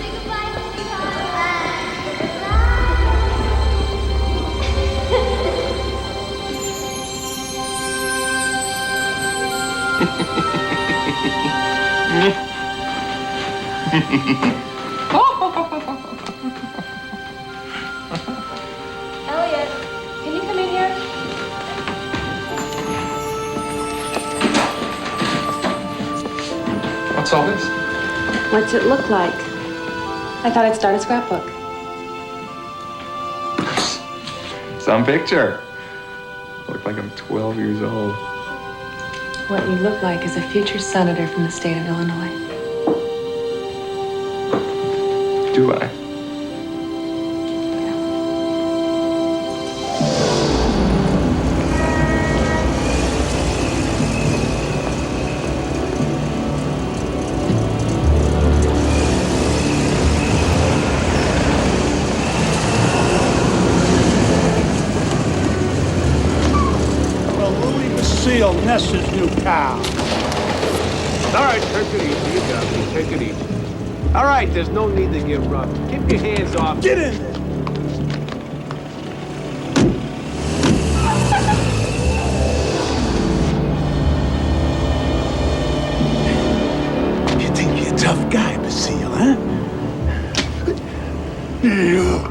Elliot, can you come in here? What's all this? What's it look like? I thought I'd start a scrapbook. Some picture. I look like I'm 12 years old. What you look like is a future senator from the state of Illinois. Do I? Basile, Ness's new cow. All right, take it easy. You got me. Take it easy. All right, there's no need to get rough. Keep your hands off. Get in there. You think you're a tough guy, Basile, huh? Yeah.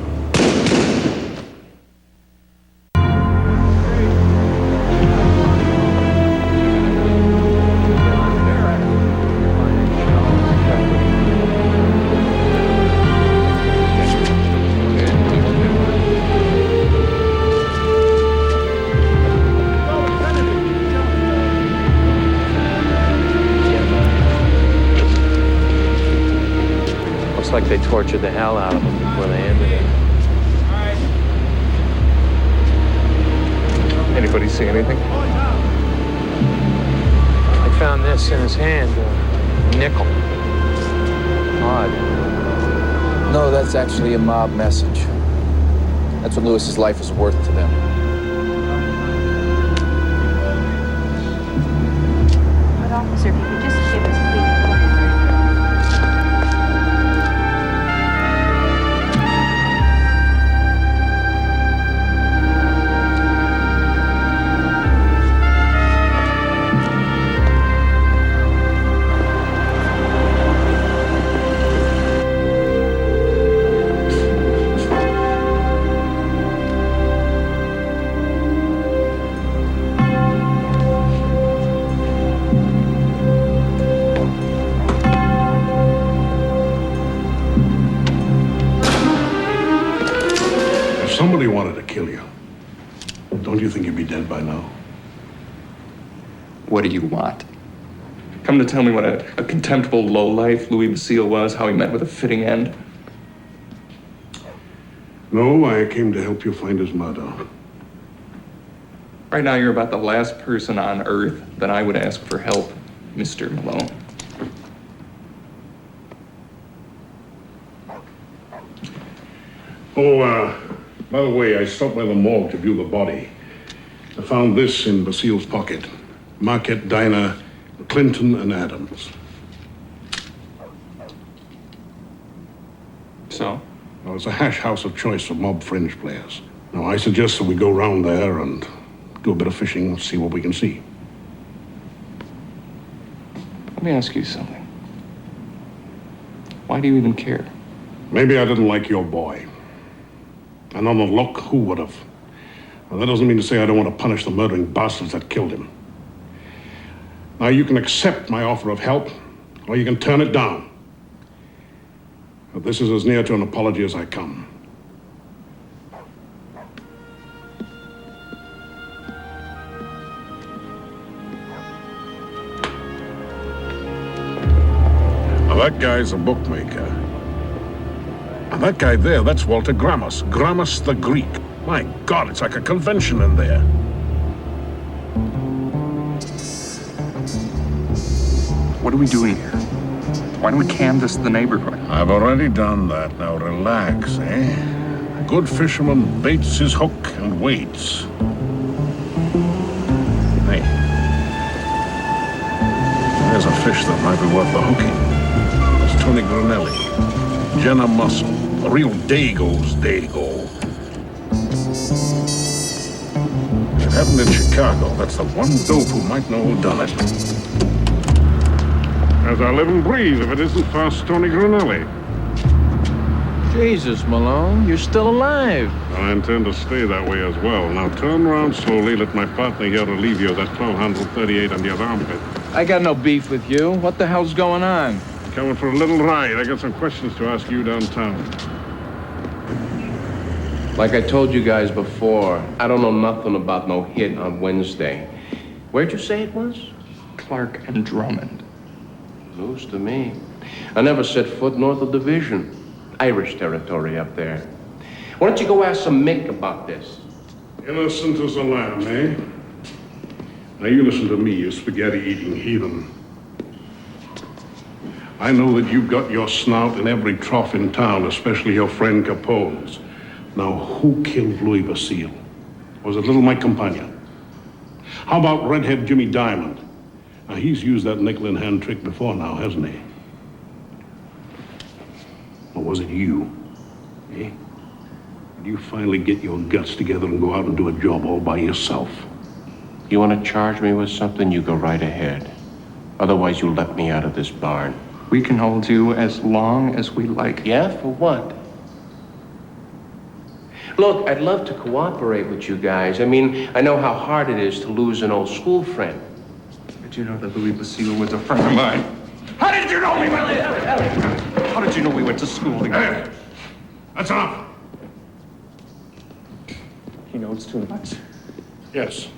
Like they tortured the hell out of him before they ended it. Anybody see anything? I found this in his hand, a nickel. Odd. No, that's actually a mob message. That's what Lewis's life is worth to them. But officer, if you could just give us, please. somebody wanted to kill you, don't you think you'd be dead by now? What do you want? Come to tell me what a contemptible lowlife Louis Basile was, how he met with a fitting end? No, I came to help you find his murder. Right now, you're about the last person on Earth that I would ask for help, Mr. Malone. Oh, by the way, I stopped by the morgue to view the body. I found this in Basile's pocket. Marquette Diner, Clinton and Adams. So? Well, it's a hash house of choice for mob fringe players. Now, I suggest that we go round there and do a bit of fishing and see what we can see. Let me ask you something. Why do you even care? Maybe I didn't like your boy. And on the look, who would have? Well, that doesn't mean to say I don't want to punish the murdering bastards that killed him. Now, you can accept my offer of help, or you can turn it down. But this is as near to an apology as I come. Now, that guy's a bookmaker. And that guy there, that's Walter Gramus. Gramus the Greek. My God, it's like a convention in there. What are we doing here? Why don't we canvass the neighborhood? I've already done that. Now relax, eh? A good fisherman baits his hook and waits. Hey. There's a fish that might be worth the hooking. It's Tony Granelli. Jenna Mussel. A real Dago's Dago. If it happened in Chicago, that's the one dope who might know who done it. As I live and breathe, if it isn't fast Tony Granelli. Jesus, Malone, you're still alive. I intend to stay that way as well. Now turn around slowly, let my partner here relieve you of that 1238 on the other armpit. I got no beef with you. What the hell's going on? Coming for a little ride. I got some questions to ask you downtown. Like I told you guys before, I don't know nothing about no hit on Wednesday. Where'd you say it was? Clark and Drummond. News to me. I never set foot north of Division. Irish territory up there. Why don't you go ask some Mick about this? Innocent as a lamb, eh? Now you listen to me, you spaghetti-eating heathen. I know that you've got your snout in every trough in town, especially your friend Capone's. Now, who killed Louis Basile? Was it little Mike Campagna? How about redhead Jimmy Diamond? Now, he's used that nickel-in-hand trick before now, hasn't he? Or was it you? Eh? Did you finally get your guts together and go out and do a job all by yourself? You want to charge me with something, you go right ahead. Otherwise, you let me out of this barn. We can hold you as long as we like. Yeah, for what? Look, I'd love to cooperate with you guys. I mean, I know how hard it is to lose an old school friend. Did you know that Louis Basile was a friend of mine? How did you know we went? How did you know we went to school together? Hey, that's enough. He knows too much. Yes.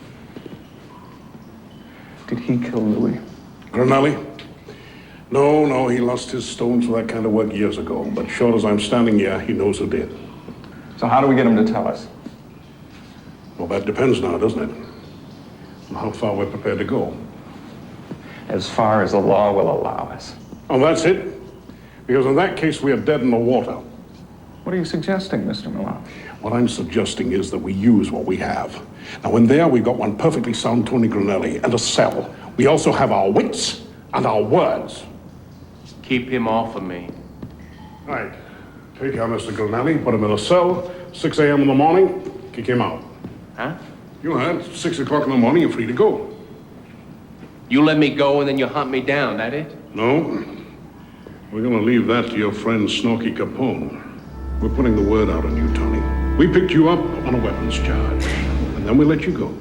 Did he kill Louis? Granelli? No, he lost his stones for that kind of work years ago. But short as I'm standing here, he knows who did. So how do we get him to tell us? Well, that depends now, doesn't it? On how far we're prepared to go. As far as the law will allow us. Oh, that's it? Because in that case, we are dead in the water. What are you suggesting, Mr. Malone? What I'm suggesting is that we use what we have. Now, in there, we've got one perfectly sound Tony Granelli and a cell. We also have our wits and our words. Keep him off of me. Right. Take out Mr. Granelli, put him in a cell, 6 a.m. in the morning, kick him out. Huh? You had 6 o'clock in the morning, you're free to go. You let me go and then you hunt me down, that it? No. We're gonna leave that to your friend Snorky Capone. We're putting the word out on you, Tony. We picked you up on a weapons charge, and then we let you go.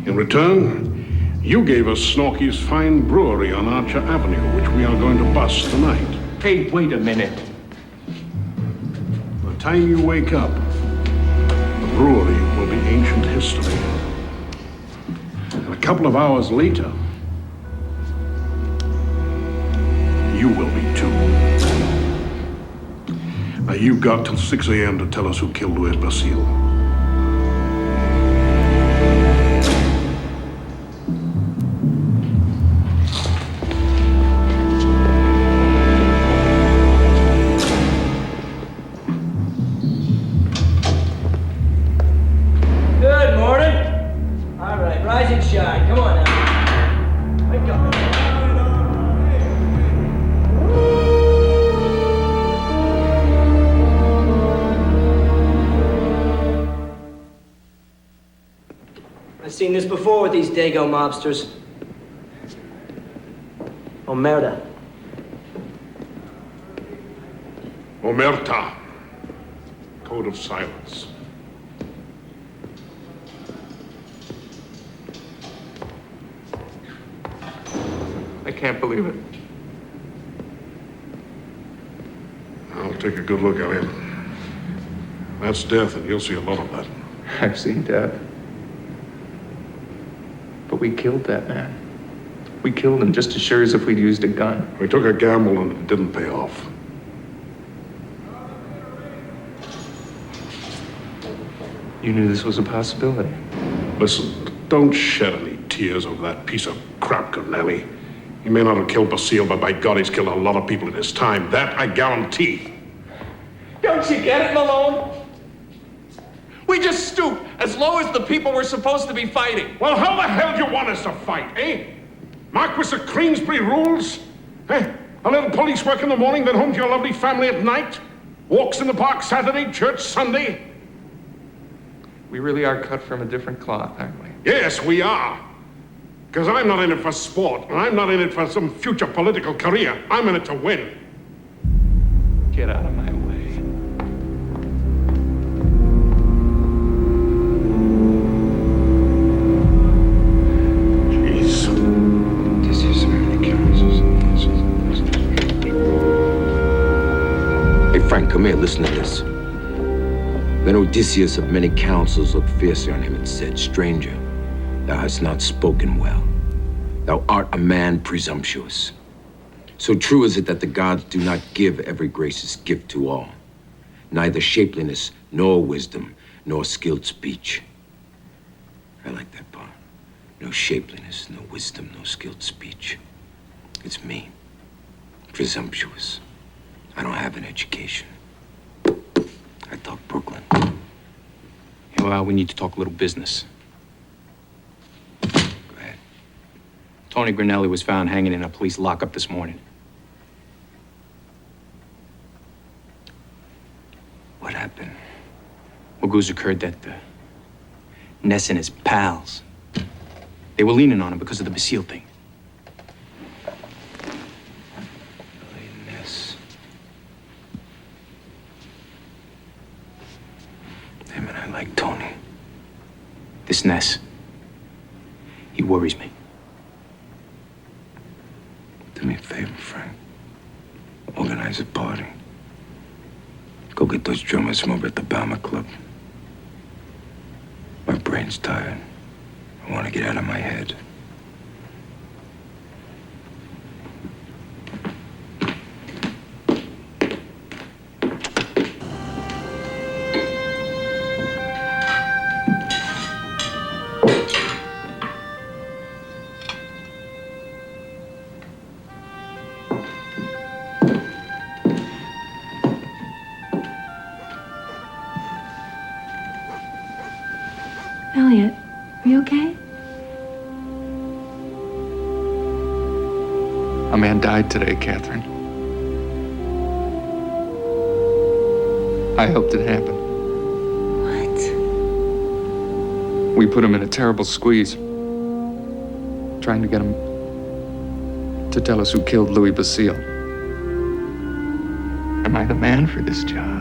In return, you gave us Snorky's fine brewery on Archer Avenue, which we are going to bust tonight. Hey, wait a minute. By the time you wake up, brewery will be ancient history. And a couple of hours later, you will be too. Now, you've got till 6 a.m. to tell us who killed Luis Basile. Good morning. All right, rise and shine. Come on now. Wake up. I've seen this before with these Dago mobsters. Omerta. Omerta. Code of silence. I can't believe it. I'll take a good look at him. That's death, and you'll see a lot of that. I've seen death. But we killed that man. We killed him just as sure as if we'd used a gun. We took a gamble and it didn't pay off. You knew this was a possibility. Listen, don't shed any tears over that piece of crap, Cornelli. He may not have killed Basile, but by God, he's killed a lot of people in his time. That I guarantee. Don't you get it, Malone? We just stooped as low as the people we're supposed to be fighting. Well, how the hell do you want us to fight, eh? Marquis of Queensbury rules? Eh? A little police work in the morning, then home to your lovely family at night? Walks in the park Saturday, church Sunday? We really are cut from a different cloth, aren't we? Yes, we are. Because I'm not in it for sport, and I'm not in it for some future political career. I'm in it to win. Get out of my way. Jeez. This is many councils. Hey, Frank, come here. Listen to this. Then Odysseus of many counsels looked fiercely on him and said, Stranger, thou hast not spoken well. Thou art a man presumptuous. So true is it that the gods do not give every gracious gift to all, neither shapeliness, nor wisdom, nor skilled speech. I like that part. No shapeliness, no wisdom, no skilled speech. It's me, presumptuous. I don't have an education. I talk Brooklyn. Yeah, well, we need to talk a little business. Tony Grinelli was found hanging in a police lockup this morning. What happened? Well, Goose heard that Ness and his pals, they were leaning on him because of the Basile thing. Ness. Damn it, I like Tony. This Ness, he worries me. Do me a favor, Frank. Organize a party. Go get those drummers from over at the Bama Club. My brain's tired. I want to get out of my head. Elliot, are you okay? A man died today, Catherine. I helped it happen. What? We put him in a terrible squeeze, trying to get him to tell us who killed Louis Basile. Am I the man for this job?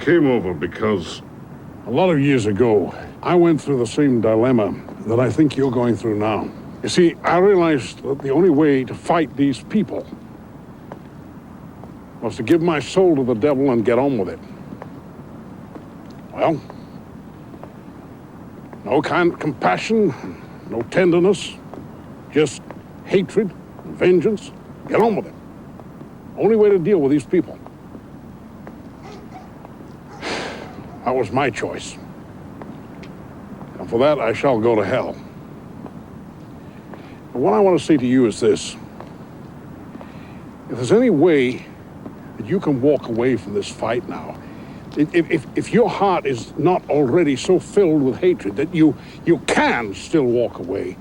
came over because a lot of years ago, I went through the same dilemma that I think you're going through now. You see, I realized that the only way to fight these people was to give my soul to the devil and get on with it. Well, no kind of compassion, no tenderness, just hatred and vengeance. Get on with it. Only way to deal with these people. That was my choice. And for that, I shall go to hell. But what I want to say to you is this. If there's any way that you can walk away from this fight now, if your heart is not already so filled with hatred that you can still walk away,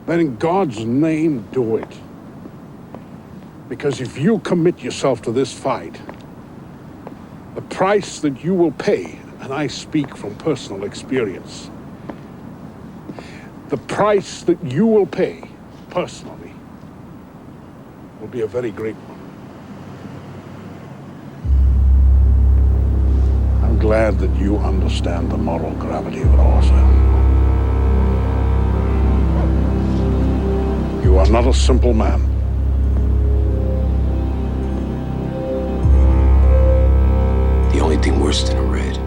then in God's name, do it. Because if you commit yourself to this fight, the price that you will pay, and I speak from personal experience, the price that you will pay personally will be a very great one. I'm glad that you understand the moral gravity of it all, sir. You are not a simple man. The only thing worse than a red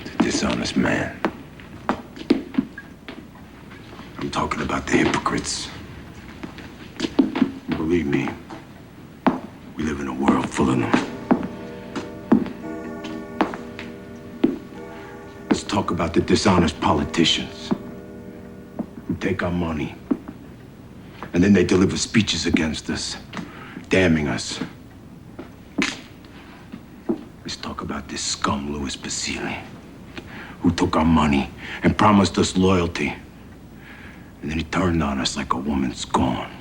is a dishonest man. I'm talking about the hypocrites. Believe me, we live in a world full of them. Let's talk about the dishonest politicians who take our money and then they deliver speeches against us, damning us. Let's talk about this scum, Louis Basile, who took our money and promised us loyalty. And then he turned on us like a woman scorned.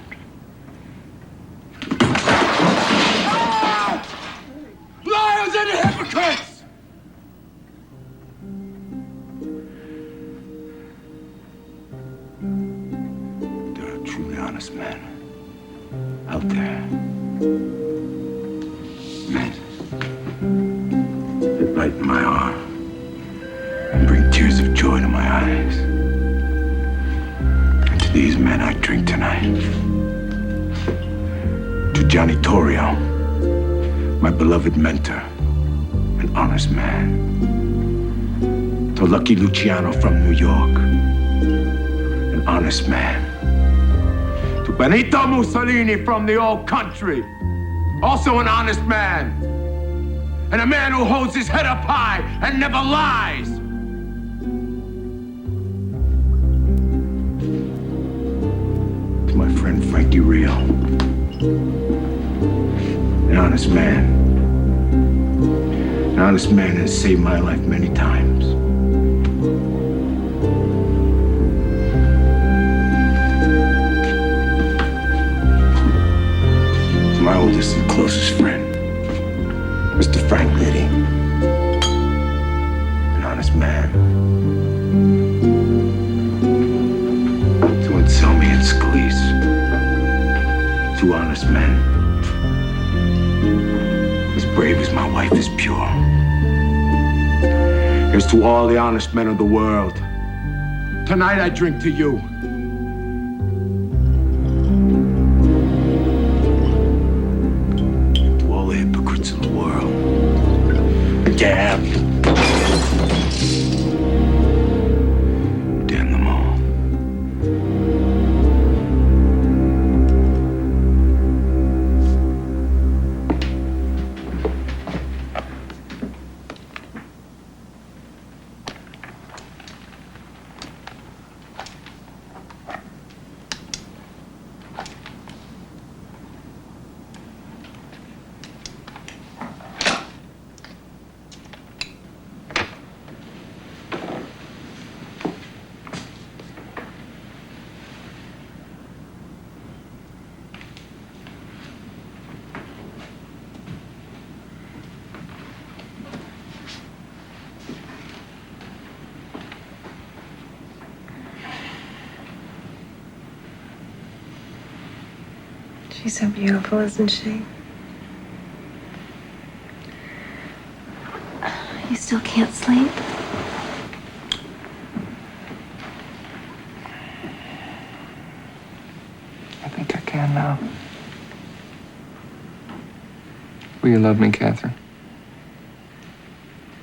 Liars and hypocrites! There are truly honest men out there. Men that lighten my heart and bring tears of joy to my eyes. And to these men I drink tonight. To Johnny Torrio, my beloved mentor, an honest man. To Lucky Luciano from New York, an honest man. To Benito Mussolini from the old country, also an honest man. And a man who holds his head up high and never lies. To my friend Frankie Rio, an honest man. An honest man has saved my life many times. To my oldest and closest friend, Mr. Frank Liddy, an honest man. To Anselmi and Scalise, two honest men. As brave as my wife is pure. Here's to all the honest men of the world. Tonight I drink to you. To all the hypocrites in the world. Damn. Damn them all. She's so beautiful, isn't she? still can't sleep? I think I can now. Will you love me, Catherine?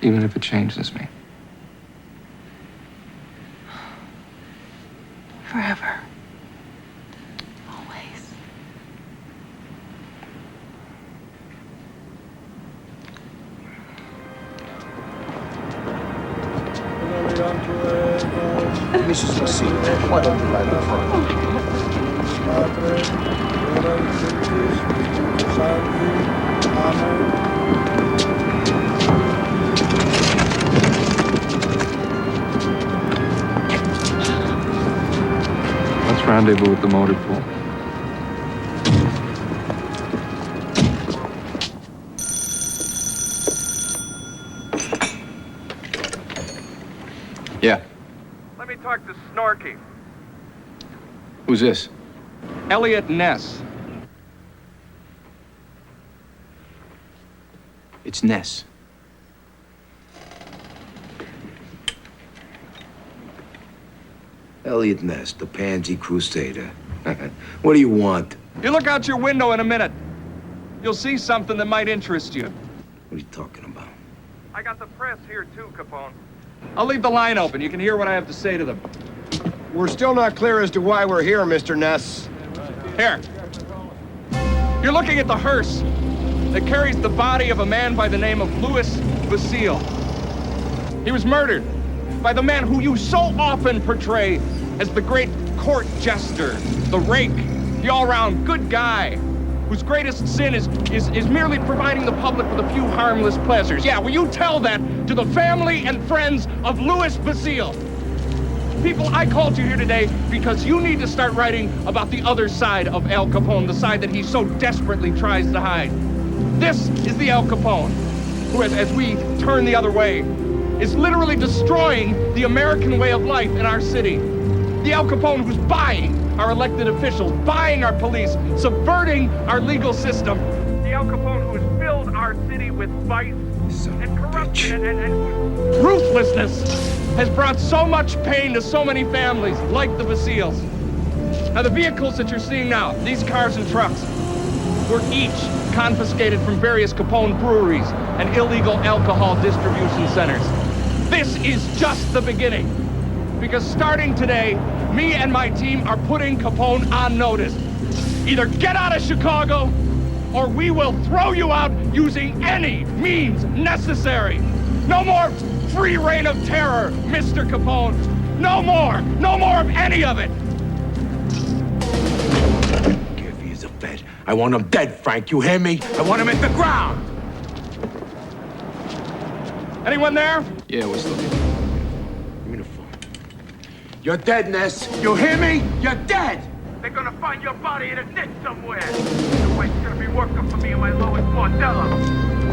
Even if it changes me. Forever. Always. Mrs. Basile, why don't you ride in front? Let's rendezvous at the motor pool. Yeah. Let me talk to Snorky. Who's this? Elliot Ness. It's Ness. Elliot Ness, the pansy crusader. What do you want? You look out your window in a minute. You'll see something that might interest you. What are you talking about? I got the press here too, Capone. I'll leave the line open. You can hear what I have to say to them. We're still not clear as to why we're here, Mr. Ness. Here. You're looking at the hearse that carries the body of a man by the name of Louis Basile. He was murdered by the man who you so often portray as the great court jester, the rake, the all-round good guy, whose greatest sin is merely providing the public with a few harmless pleasures. Yeah, will you tell that to the family and friends of Louis Basile? People, I called you here today because you need to start writing about the other side of Al Capone, the side that he so desperately tries to hide. This is the Al Capone who, as we turn the other way, is literally destroying the American way of life in our city. The Al Capone who's buying our elected officials, buying our police, subverting our legal system. The Al Capone who has filled our city with vice and corruption and ruthlessness has brought so much pain to so many families like the Basiles. Now the vehicles that you're seeing now, these cars and trucks, were each confiscated from various Capone breweries and illegal alcohol distribution centers. This is just the beginning. Because starting today, me and my team are putting Capone on notice. Either get out of Chicago, or we will throw you out using any means necessary. No more free reign of terror, Mr. Capone. No more of any of it. Give me as a bet. I want him dead, Frank. You hear me? I want him at the ground. Anyone there? Yeah, we're still here. Give me the phone. You're dead, Ness. You hear me? You're dead. They're gonna find your body in a ditch somewhere. The wife's gonna be working for me in my lowest bordello.